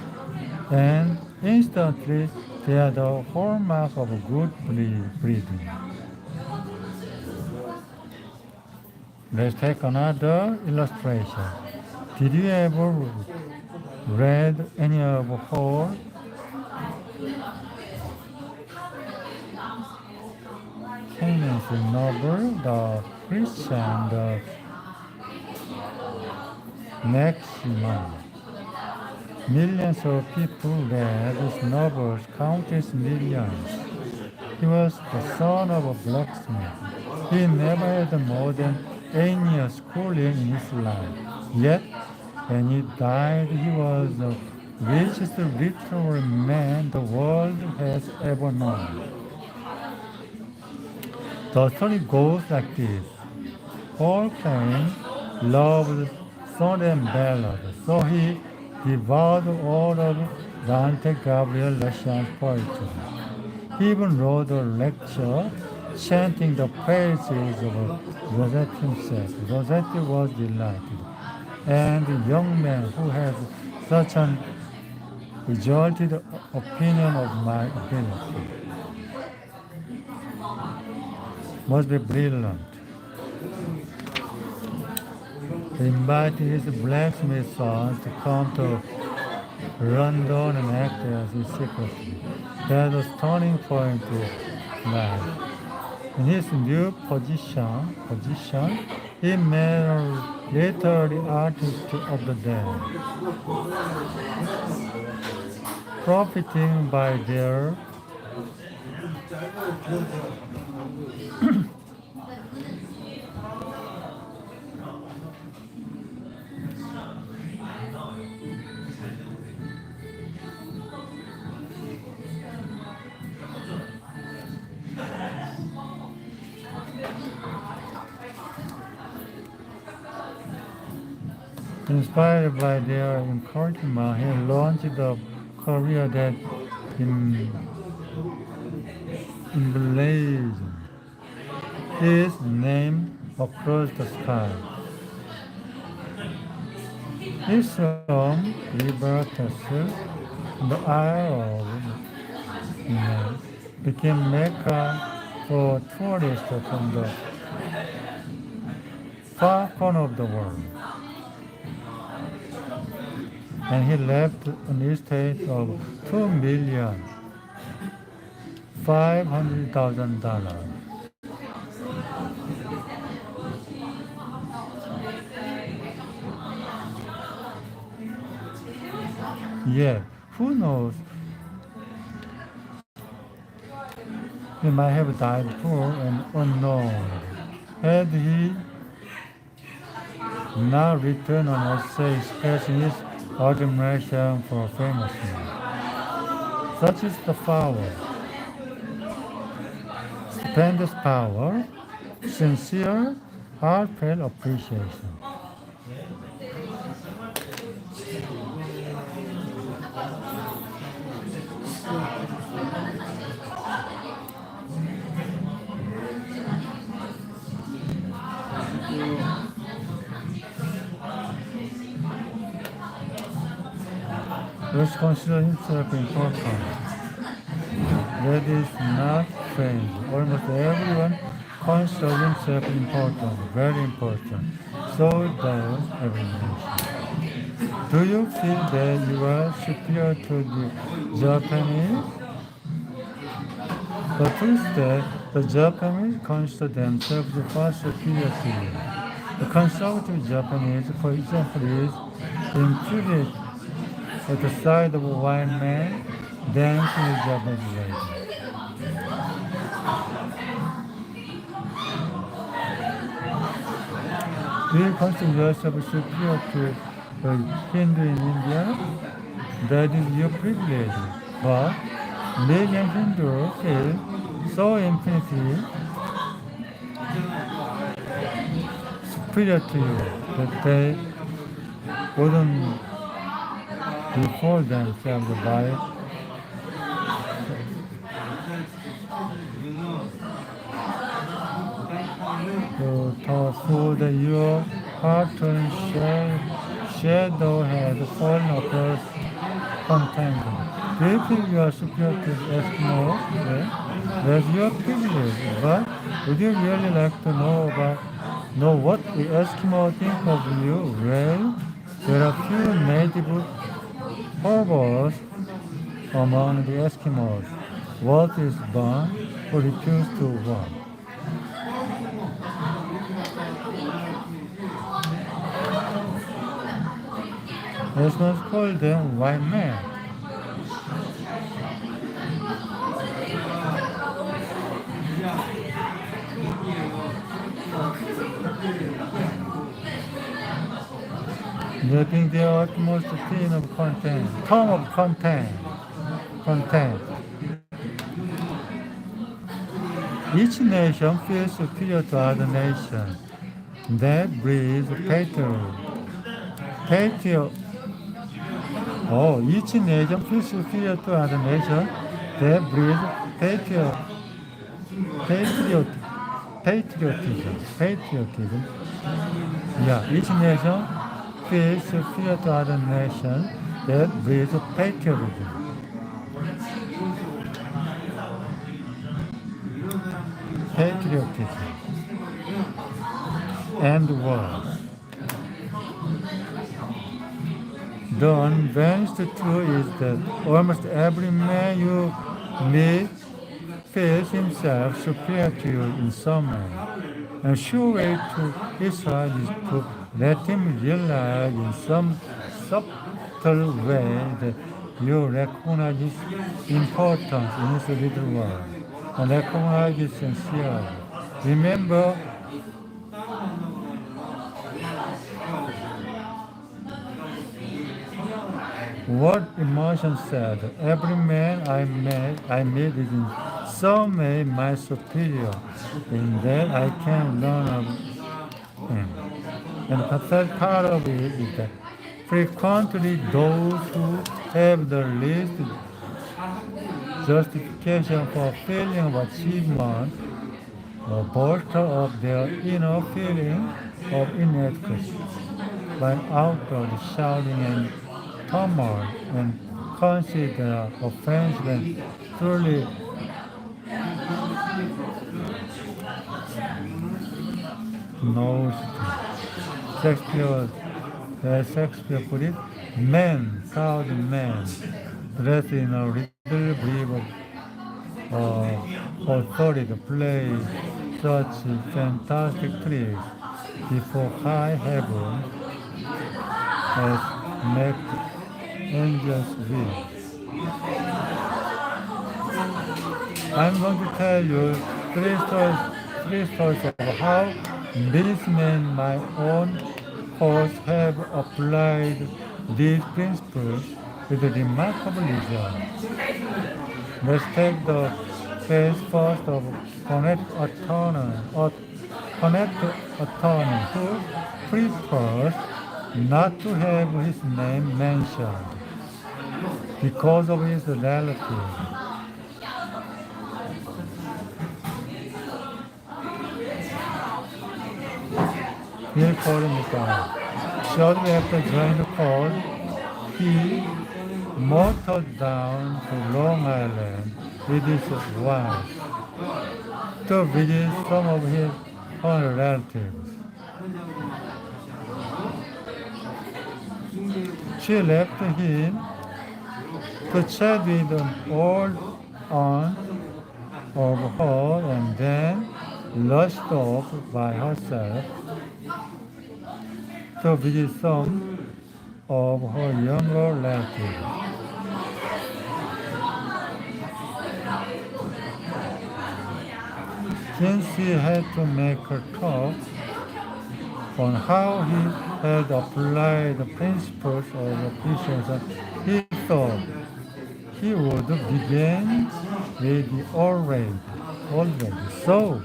And instantly they are the hallmark of good breeding. Let's take another illustration. Did you ever read any of Hall? Canaan's novel, The Christian, the next month? Millions of people read his novels, countless millions. He was the son of a blacksmith. He never had more than 8 years schooling in his life. Yet, when he died, he was the richest literary man the world has ever known. The story goes like this. Paul Kane loved song and ballad, so he devoured all of Dante Gabriel Russian poetry. He even wrote a lecture chanting the praises of Rossetti himself. Rossetti was delighted, and the young man who has such an exalted opinion of my ability must be brilliant. He invited his blacksmith sons to come to London and act as his secretary. That was turning point to life. In his new position, he made a literary artist of the day, profiting by their Inspired by their encouragement, he launched a career that emblazoned his name across the sky. His song, Libertas, the Isle of Man, became Mecca for tourists from the far corner of the world. And he left an estate of $2,500,000. Yet, who knows? He might have died poor and unknown. Had he not written an essay expressing his admiration for famous men. Such is the power, stupendous power, sincere, heartfelt appreciation. Let's consider himself important. That is not strange. Almost everyone considers himself important, very important. So does every nation. Do you feel that you are superior to the Japanese? The truth is that the Japanese consider themselves far superior to you. The conservative Japanese, for example, is imputed at the side of a white man dancing with Japanese lady. Do you consider yourself superior to the Hindu in India? That is your privilege. But million Hindus feel so infinitely superior to you that they wouldn't before themselves by so that your heart and shadow had fallen across contented. Do you feel you are superior to the Eskimos? Yeah. That's your privilege. But would you really like to know what the Eskimos think of you? Well, there are few native herbals among the Eskimos. What is born who refuse to work? Eskimos call them white men. They think they are utmost thing of content, term of content. Each nation feels superior to other nations. That breeds each nation feels superior to other nation. That breeds patriotism. Yeah, each nation feels superior to other nations. That breeds patriotism. Patriotism and words. The unvarnished truth is that almost every man you meet feels himself superior to you in some way. And sure way to his heart is to let him realize in some subtle way that you recognize his importance in his little world and recognize it sincerely. Remember, what emotion said, every man I meet is in some way my superior, in that I can learn of him. And the third part of it is that frequently those who have the least justification for feeling of achievement bolster up their inner feeling of inadequacy by outward shouting and turmoil and consider offense when truly knows Shakespeare put it, men, proud men, dressed in a little brief authority to play such fantastic tricks before high heaven as make angels will. I'm going to tell you three stories of how these men, my own course, have applied these principles with remarkable results. Let's take the case first of Connecticut attorney who prefers not to have his name mentioned because of his relative. He'll call him down. Shortly after joining the court, he motored down to Long Island with his wife to visit some of his own relatives. She left him to chat with an old aunt of her and then rushed off by herself to visit some of her younger relatives. Since he had to make her talk on how he had applied the principles of efficiency, he thought he would begin with the already. So,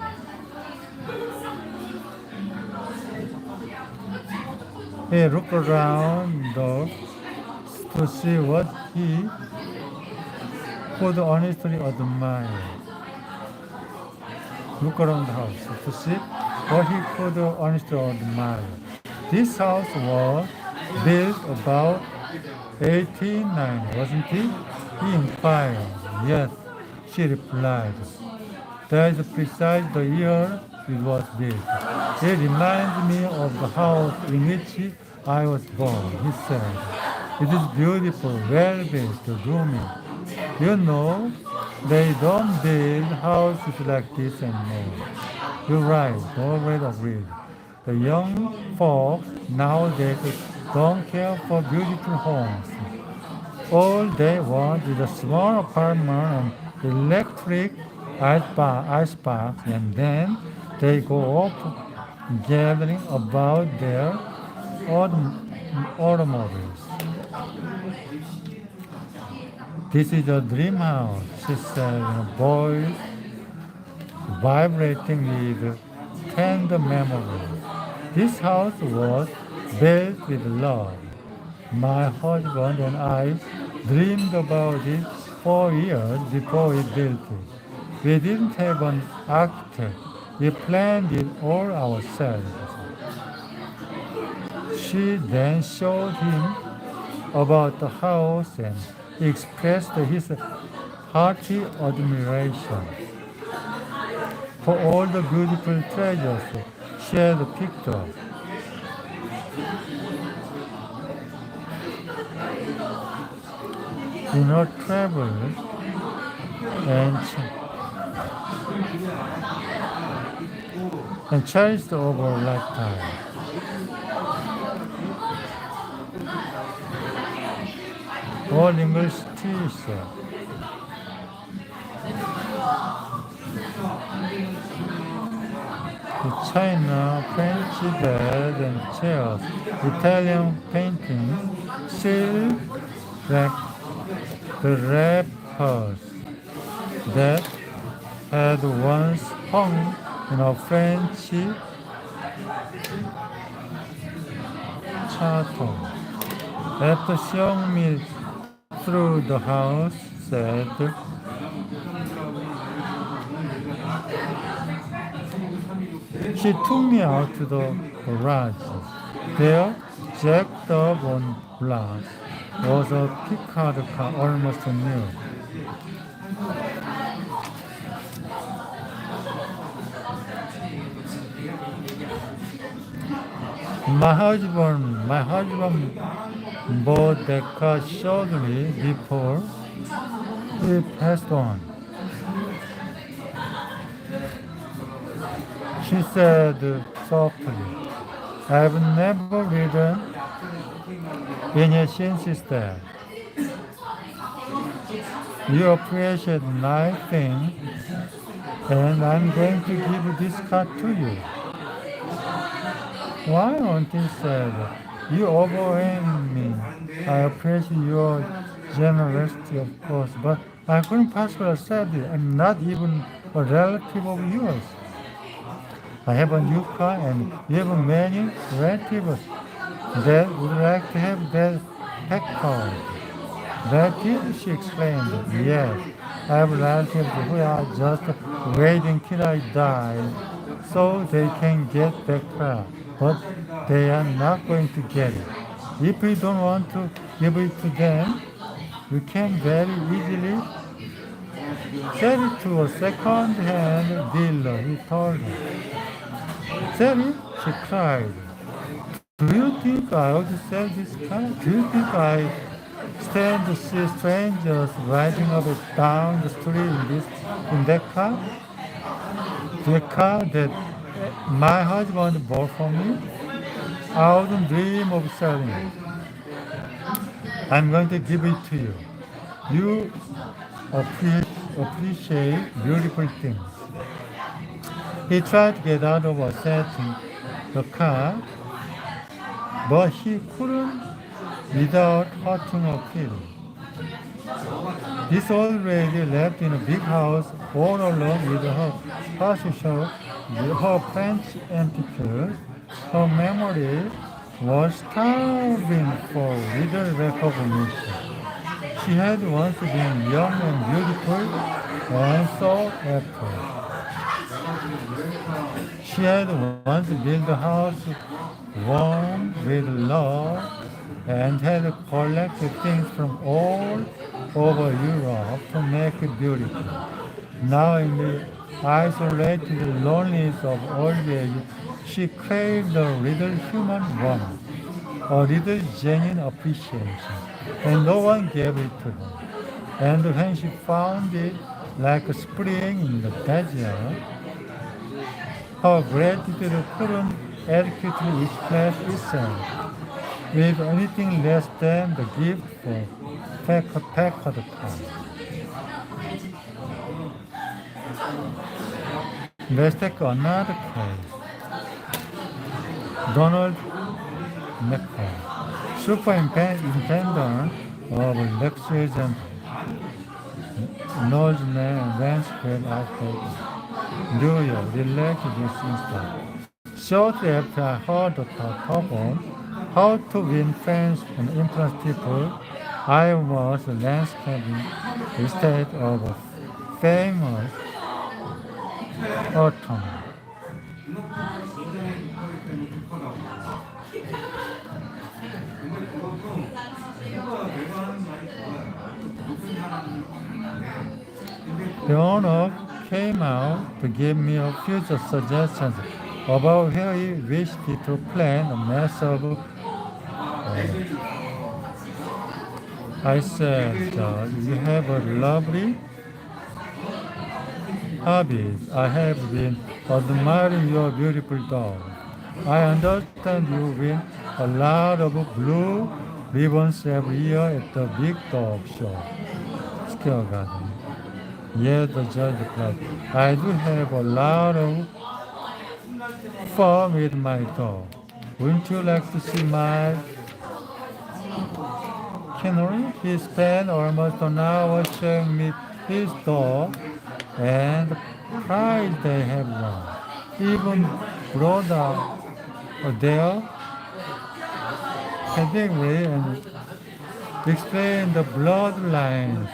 he looked around to see what he could honestly admire. Look around the house to see what he could honestly admire. This house was built about 1890, wasn't it? He inquired. Yes, she replied. That is precisely the year it was built. It reminds me of the house in which I was born, he said. It is beautiful, well-built, roomy. You know, they don't build houses like this anymore. You're right, already agreed. The young folks nowadays don't care for beautiful homes. All they want is a small apartment and electric ice box, and then they go off gathering about their automobiles. This is a dream house, she said in a voice vibrating with tender memories. This house was built with love. My husband and I dreamed about it for years before we built it. We didn't have an architect. We planned it all ourselves. She then showed him about the house and expressed his hearty admiration for all the beautiful treasures she had picked up. In her travels and cherished over a lifetime. All English tea, sir. The china, French bed and chairs, Italian paintings, silk, the wrappers that had once hung in a French chatter. After showing me through the house, said, she took me out to the garage. There, jacked up on glass, was a Picard car almost new. My husband bought that car shortly before he passed on. She said softly, I've never ridden in it since his death. You appreciate nice things, and I'm going to give this car to you. Why, Auntie said, you overwhelm me. I appreciate your generosity, of course, but I couldn't possibly accept it. I'm not even a relative of yours. I have a new car and you have many relatives that would like to have that Packard. Relatives, she exclaimed. Yes, I have relatives who are just waiting till I die so they can get that car. But they are not going to get it. If you don't want to give it to them, you can very easily sell it to a second-hand dealer, he told her. Sell it? She cried. Do you think I ought to sell this car? Do you think I stand to see strangers riding up and down the street in that car? The car that my husband bought for me? I wouldn't dream of selling it. I'm going to give it to you. You appreciate beautiful things. He tried to get out of accepting the car, but he couldn't without hurting her feelings. This old lady lived in a big house all alone with her position, her French antiques. Her memory was starving for little recognition. She had once been young and beautiful and sought after. She had once built a house warm with love and had collected things from all over Europe to make it beautiful. Now in the isolated loneliness of old age, she craved a little human warmth, a little genuine appreciation, and no one gave it to her. And when she found it like a spring in the desert, her gratitude couldn't adequately express itself with anything less than the gift for Packard car. Let's take another case. Donald McCall, superintendent of Lexus and Northern Landscape Architect, New York, related this incident. Shortly after I heard the talk about how to win fans and influence people, I was landscaping instead of a famous attorney. The owner came out to give me a few suggestions about where he wished me to plant a massive. I said, you have a lovely hobbies. I have been admiring your beautiful dog. I understand you win a lot of blue ribbons every year at the big dog show, Scare Garden. Yes, the judge replied, I do have a lot of fun with my dog. Wouldn't you like to see my kennel? He spent almost an hour showing me his dog and the prize they have won. Even brought out there pedigree and explain the bloodlines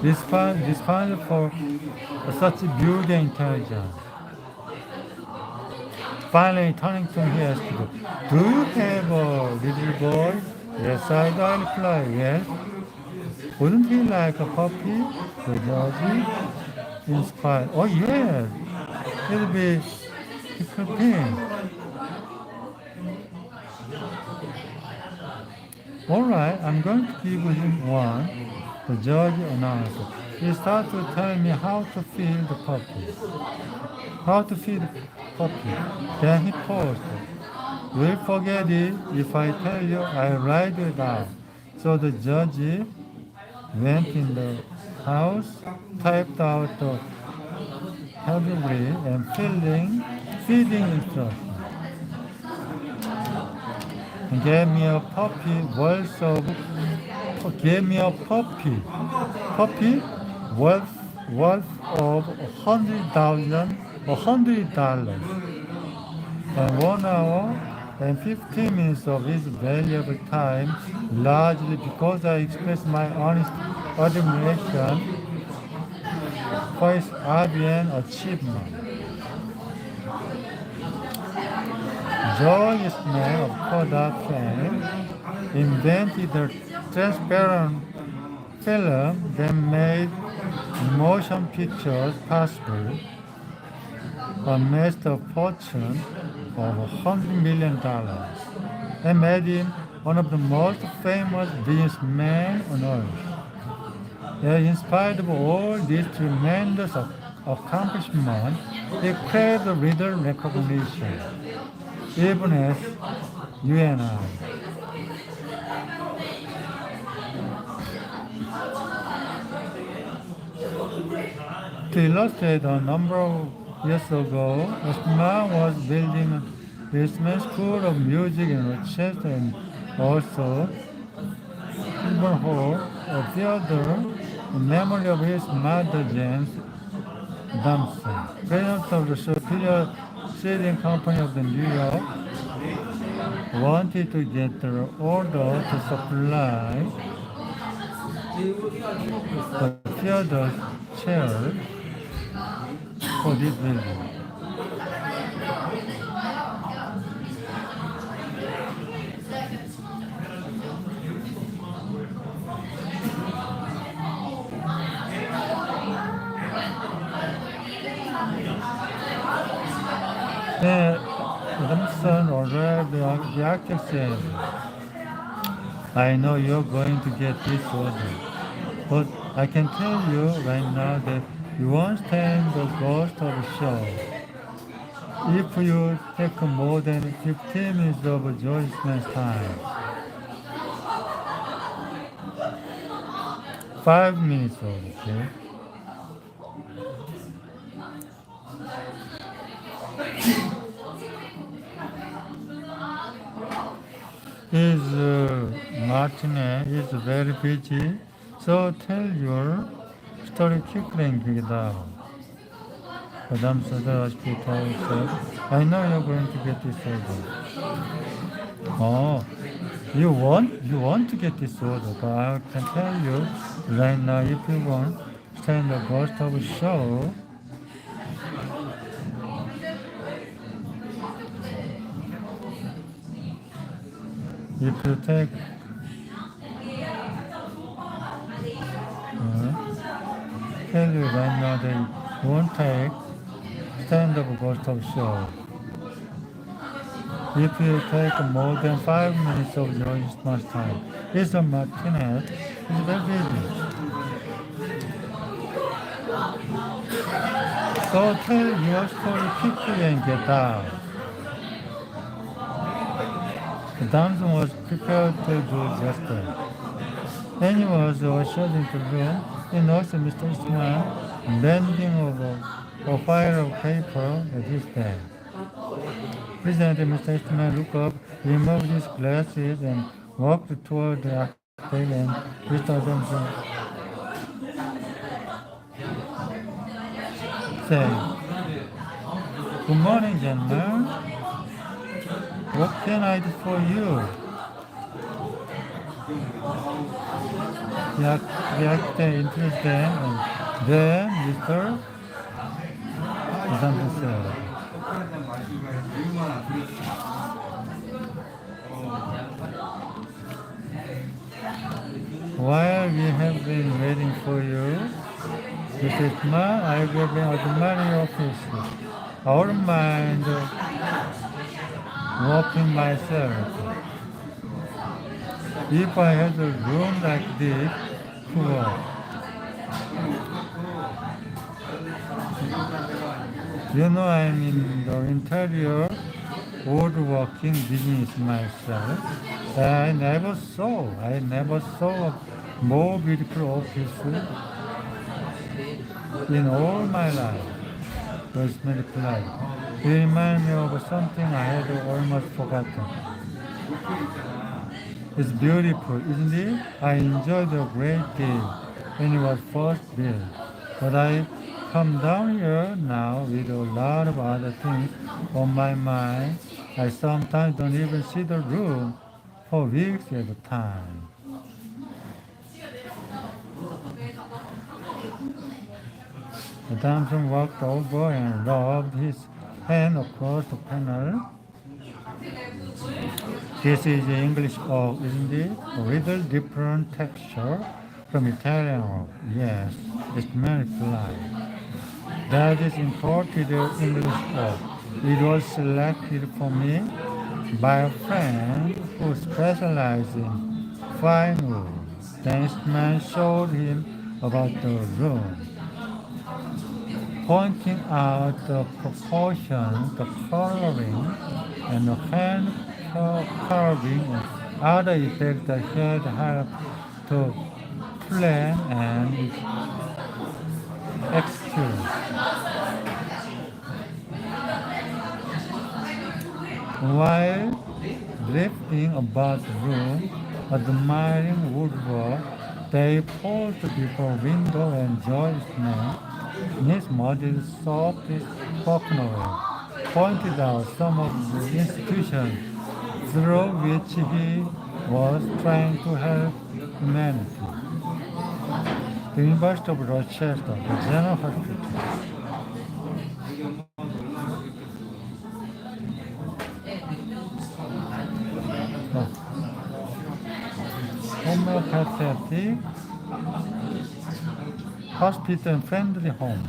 responsible for such beauty and intelligence. Finally, turning to me, he asked, "Do you have a little boy?" "Yes, I do," I replied. "Yes. Wouldn't he like a puppy?" The judge inspired. "Oh, yes. It'll be pink." "All right, I'm going to give him one," the judge announced. He started to tell me how to feed the puppy. Then he paused. "You'll forget it if I tell you. I'll write it down." So the judge went in the house, typed out the pedigree and feeding instructions, and gave me a puppy worth of $100. And 1 hour and 15 minutes of his valuable time, largely because I expressed my honest admiration for his IBM achievement. George Eastman of Kodak fame invented the transparent film that made motion pictures possible, amassed a fortune of $100 million, and made him one of the most famous businessmen on earth. In spite of all this tremendous accomplishment, he craved little recognition, even as you and I. To illustrate, a number of years ago, Eastman was building the Eastman School of Music in Rochester and also Silver Hall, a theater in memory of his mother, James Thompson, president of the Superior Seating Company of the New York, wanted to get the order to supply the theater chair for this building. Thompson arrived. The architect said, "I know you're going to get this order, but I can tell you right now that you won't stand the ghost of a show if you take more than 15 minutes of George Eastman's time." 5 minutes, okay? Martinez is very busy, so tell your story quickly and get it out. Madame Sada Hospital said, "I know you're going to get this order." "Oh, you want to get this order, but I can tell you right now, if you want to stand the ghost of a show, if you take tell you right now they won't take stand-up ghost of show. If you take more than 5 minutes of your Eastman's time, Mr. Martinez is very busy. So tell your story quickly and get out." Thompson was prepared to do just that. When he was ushered into the room, he noticed Mr. Eastman bending over a pile of paper at his desk. Presently, Mr. Eastman looked up, removed his glasses, and walked toward the architect and Mr. Thompson said, "Good morning, gentlemen." What can I do for you? react interested and then Mr. 이상도 써요. 똑같은 말씀을 얼마나 들었어. While we have been waiting for you, Mrs. Ma, I will be admiring your faces. I wouldn't mind walking myself. If I had a room like this to work. You know, I'm in the interior woodworking business myself. I never saw a more beautiful office in all my life. Rosemary replied. You remind me of something I had almost forgotten. It's beautiful, isn't it? I enjoyed a great deal when it was first built. But I come down here now with a lot of other things on my mind. I sometimes don't even see the room for weeks at a time. Adamson walked over and rubbed his hand across the panel. This is English oak, isn't it? A little different texture from Italian oak. Yes, it's replied. That is imported English oak. It was selected for me by a friend who specializes in fine wood. The man showed him about the room, pointing out the proportions, the coloring, and the hand carving and other effects that he had helped to plan and execute. While drifting about the room, admiring woodwork, they paused before a window and Joyce's man, Miss Muddy's softly spoken away, pointed out some of the institutions through which he was trying to help humanity. The University of Rochester, the General Hospital, homeopathic hospital and friendly home,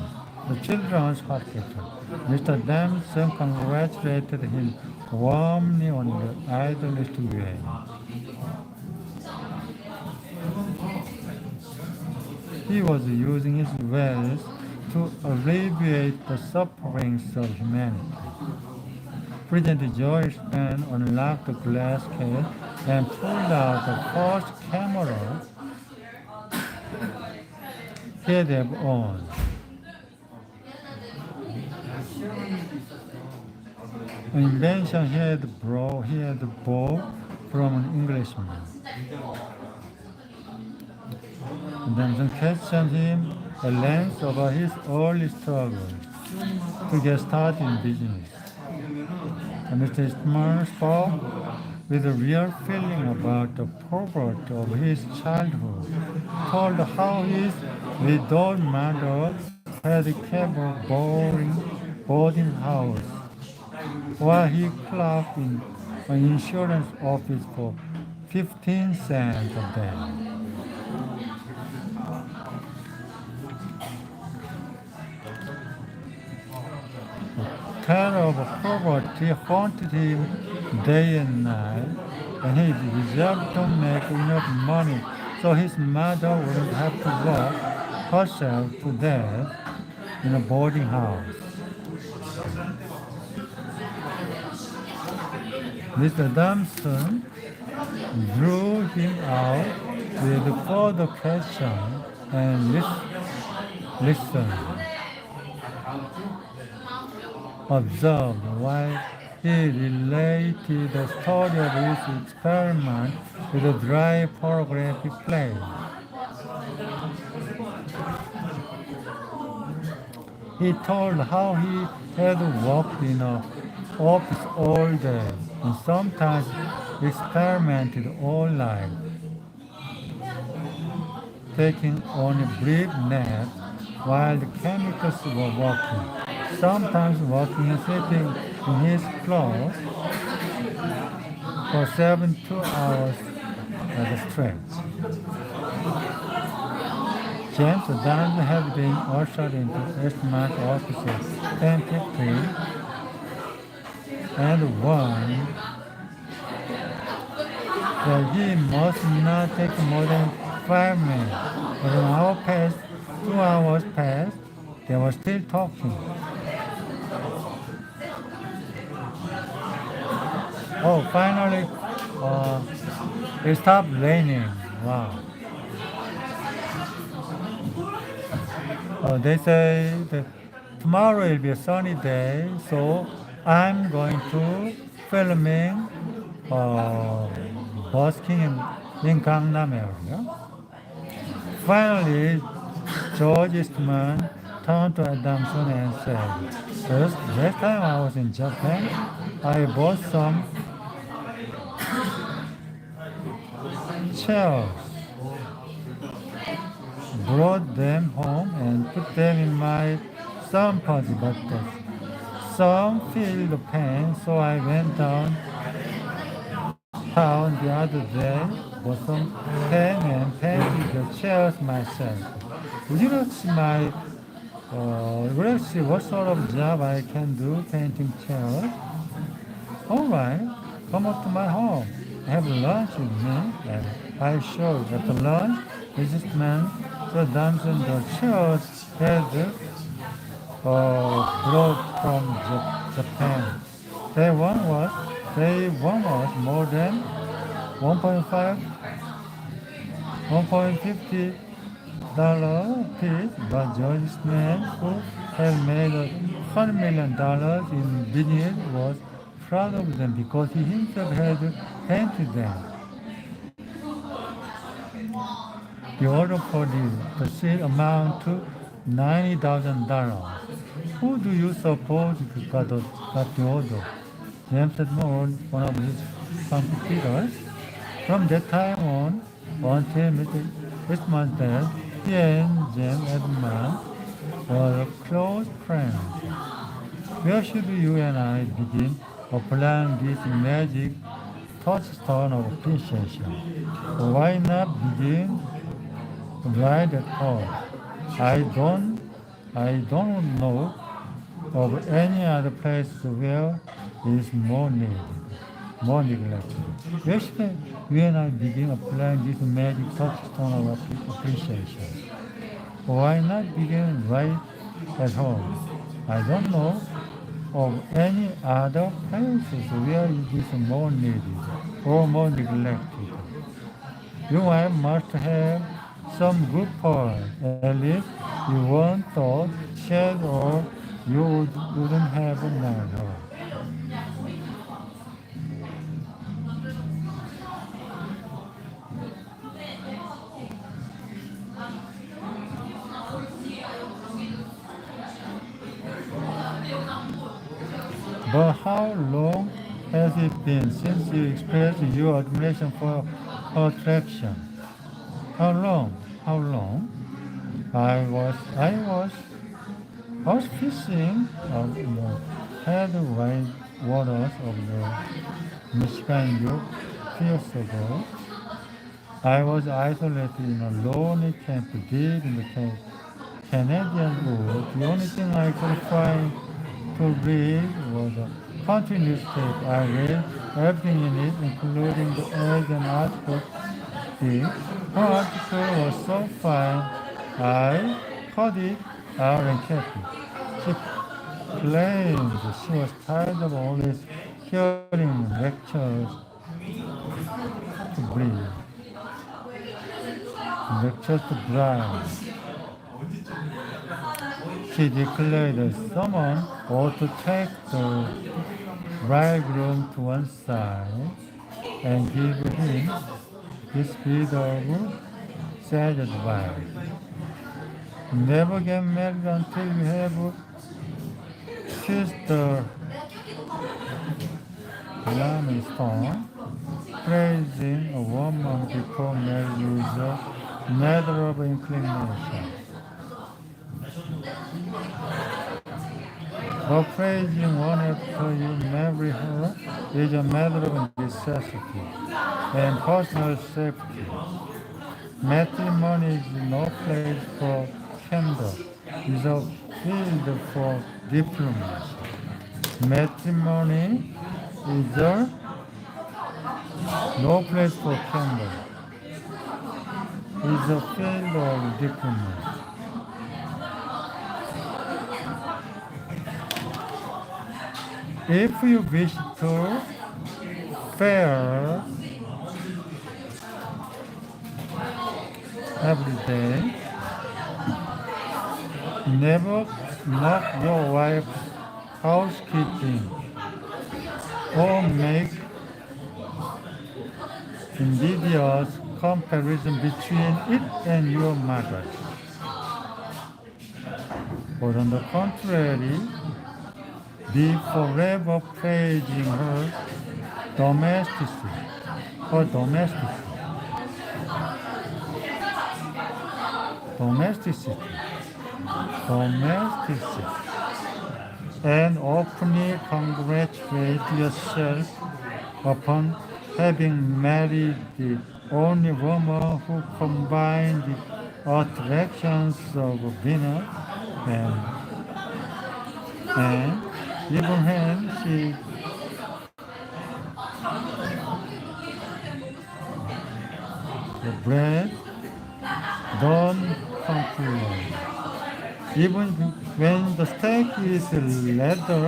the Children's Hospital. Mr. Damson congratulated him warmly on the idealist way. He was using his wealth to alleviate the sufferings of humanity. President George then unlocked the glass case and pulled out the first camera he had ever owned. An invention he had bought from an Englishman. Benson questioned him at length about his early struggles to get started in business. And Mr. Eastman spoke with a real feeling about the poverty of his childhood, told how his widowed mother had kept a boarding house while he clerked in an insurance office for 15 cents a day. Terror of poverty haunted him day and night, and he resolved to make enough money so his mother wouldn't have to work herself to death in a boarding house. Mr. Damson drew him out with further questions and listened. Observed while he related the story of his experiment with a dry photographic plate. He told how he had worked in a office all day and sometimes experimented all night, taking only brief naps while the chemicals were working, sometimes working and sleeping in his clothes for 72 hours at a stretch. James Dunn had been ushered into Eastman's office at 10:15 and warned that he must not take more than 5 minutes. But an hour passed, 2 hours passed, they were still talking. Oh, finally, it stopped raining. Wow. They say that tomorrow will be a sunny day, so I'm going to filming busking in Gangnam area. Finally, George Eastman turned to Adamson and said, last time I was in Japan, I bought some chairs, brought them home and put them in my sunpad, but the sun filled the pan, so I went downtown the other day, bought some pen and painted the chairs myself. Would you like to see would you like to see what sort of job I can do painting chairs? All right, come up to my home. Have lunch with me. And I showed at the lunch, businessman said Damson the chairs had brought from Japan. They one was more than 1.5, 1.50 dollar piece, but George Smith, who had made $100 million in business, was proud of them because he himself had painted them. The order for the seat amount to $90,000. Who do you suppose got the order? James Edmond, one of his competitors. From that time on, until Mr. Eastman's death, he and James Edmond were close friends. Where should you and I begin applying this magic touchstone of appreciation? Why not begin right at all? I don't know of any other place where it is more needed, more neglected. Where should you and I begin applying this magic touchstone of appreciation? Why not begin right at home? I don't know of any other places where it is more needed or more neglected. You might must have some good point, at least you won't thought, shared, or you wouldn't have none. But how long has it been since you expressed your admiration for her attraction? How long? How long? I was fishing in the headway waters of the Michigan York years ago. I was isolated in a lonely camp deep in the Canadian woods. The only thing I could find to read was a country newspaper. I read everything in it, including the ads and articles. Her article was so fine, I cut it out and kept it. She claimed she was tired of always hearing lectures to breathe, lectures to drive. She declared that someone ought to take the bridegroom to one side and give him this bit of sage advice. Never get married until you have kissed the Diana Stone, praising a woman before marriage is a matter of inclination. But praising one after you marry her is a matter of necessity and personal safety. Matrimony is no place for candor, it's a field for diplomacy. Matrimony is no place for candor, it's a field of diplomacy. If you wish to fare every day, never knock your wife's housekeeping or make invidious comparison between it and your mother's. But on the contrary, be forever praising her domesticity, her domesticity, domesticity, domesticity, and openly congratulate yourself upon having married the only woman who combined the attractions of Venus and even when she the bread don't complain. Even when the steak is leather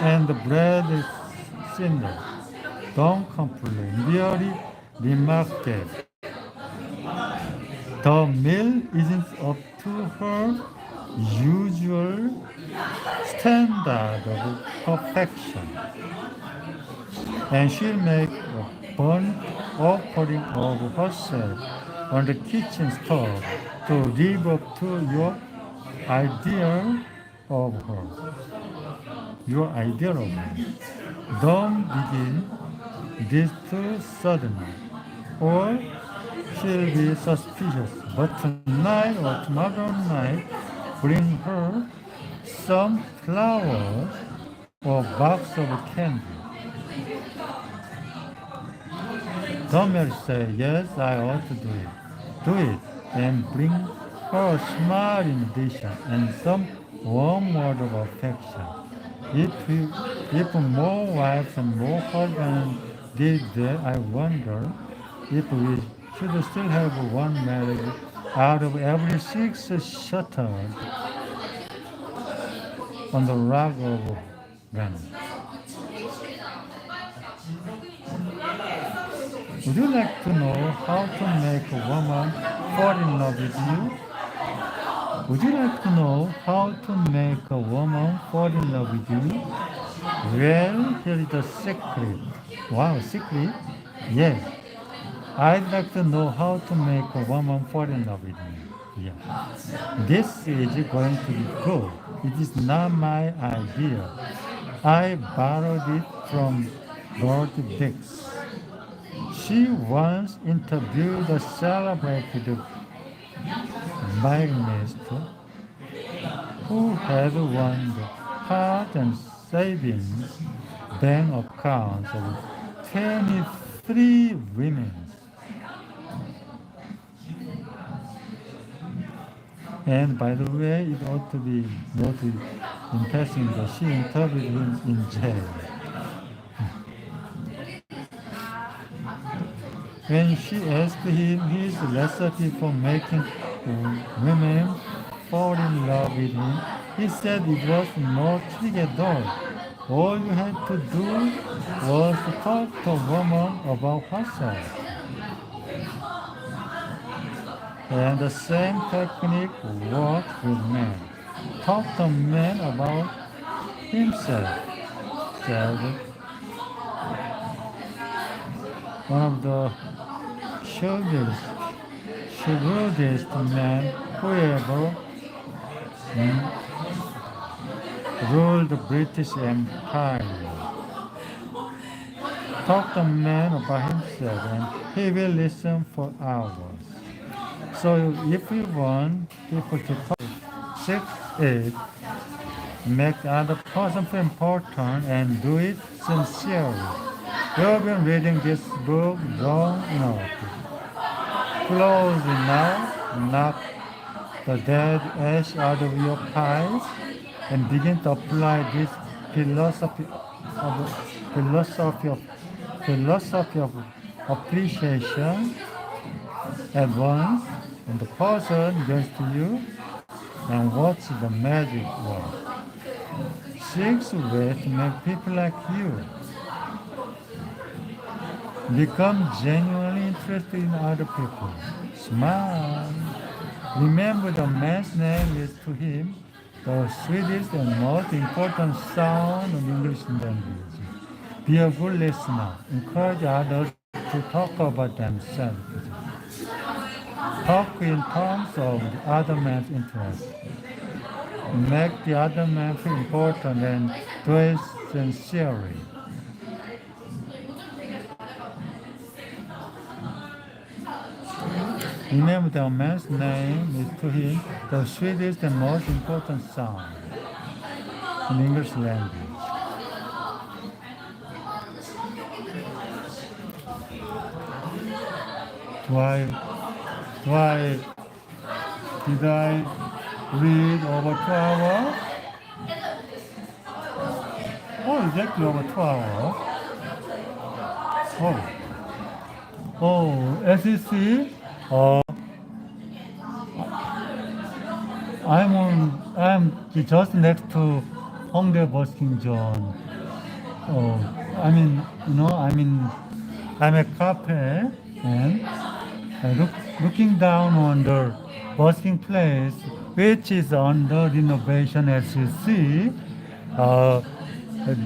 and the bread is cinder, don't complain. Merely remark that the meal isn't up to her usual standard of perfection, and she'll make a burnt offering of herself on the kitchen stove to live up to your idea of her. Your idea of her. Don't begin this too suddenly, or she'll be suspicious. But tonight or tomorrow night, bring her some flowers or box of candy. Don't say, yes, I ought to do it. Do it and bring her a smile in addition and some warm word of affection. If more wives and more husbands did that, I wonder if we should still have one marriage out of every 6 shattered on the rock of Venice. Would you like to know how to make a woman fall in love with you? Would you like to know how to make a woman fall in love with you? Well, here is the secret. Wow, secret? Yes. I'd like to know how to make a woman fall in love with me. Yeah. This is going to be good. It is not my idea. I borrowed it from Dorothy Dix. She once interviewed a celebrated violinist who had won the heart and savings bank accounts of 23 women. And by the way, it ought to be noted in passing that she interviewed him in jail. When she asked him his recipe for making women fall in love with him, he said it was no trick at all. All you had to do was to talk to a woman about herself. And the same technique works with men. Talk to a man about himself, said one of the shrewdest men who ever ruled the British Empire. talk to man about himself and he will listen for hours. So if we want people to talk, 6, 8, make other person feel important and do it sincerely. You've been reading this book long enough. Close enough, knock the dead ash out of your pies and begin to apply this philosophy of appreciation at once, and the person gets to you and watch the magic work. 6 ways to make people like you become genuinely interested in other people. Smile. Remember, the man's name is to him the sweetest and most important sound of English language. Be a good listener. Encourage others to talk about themselves. Talk in terms of the other man's interest. Make the other man feel important and do it sincerely. Remember, the man's name is to him the sweetest and most important sound in English language. Did I read over 2 hours? Oh, exactly over 2 hours. SEC. I'm just next to Hongdae busking zone. I'm a cafe and looking down on the busking place, which is under renovation, as you see.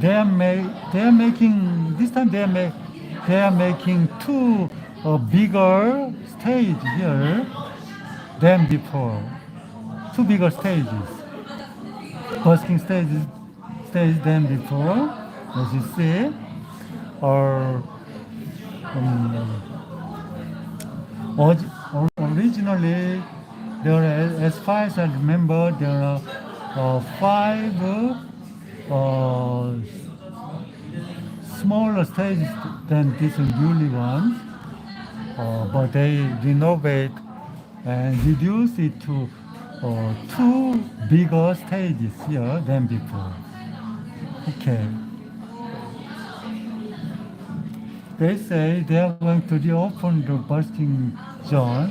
They are making this time. They are making 2 bigger stage here than before. 2 bigger stages, busking stage than before, as you see. Originally, there are, as far as I remember, there are 5 smaller stages than these newly ones, but they renovate and reduce it to 2 bigger stages here than before. Okay. They say they are going to reopen the busking zone.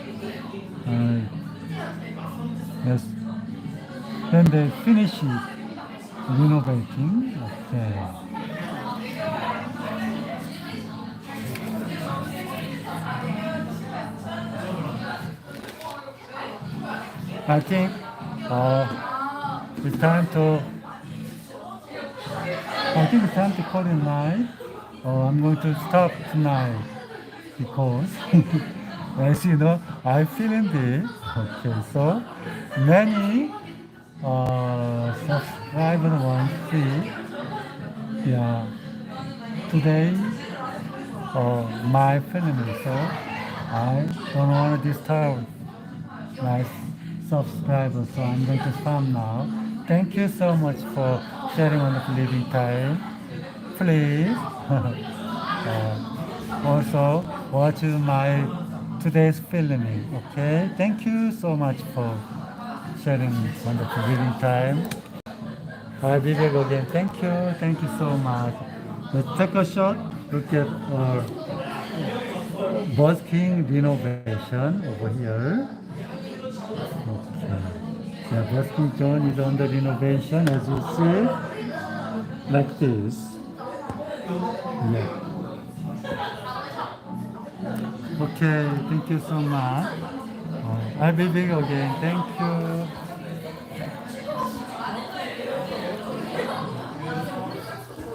Yes. When they finish it, renovating. Okay. I think it's time to call it night. I'm going to stop tonight because, as you know, I'm feeling this. Okay, so many subscribers want to see, today my family. So I don't want to disturb my subscribers, so I'm going to stop now. Thank you so much for sharing wonderful living time. Please also watch my today's filming. Okay, thank you so much for sharing wonderful living time. I'll be back again. Thank you so much. Let's take a shot. Look at busking renovation over here. Okay. The busking zone is under renovation, as you see, like this. Yeah. Okay, thank you so much. I'll be back again. Thank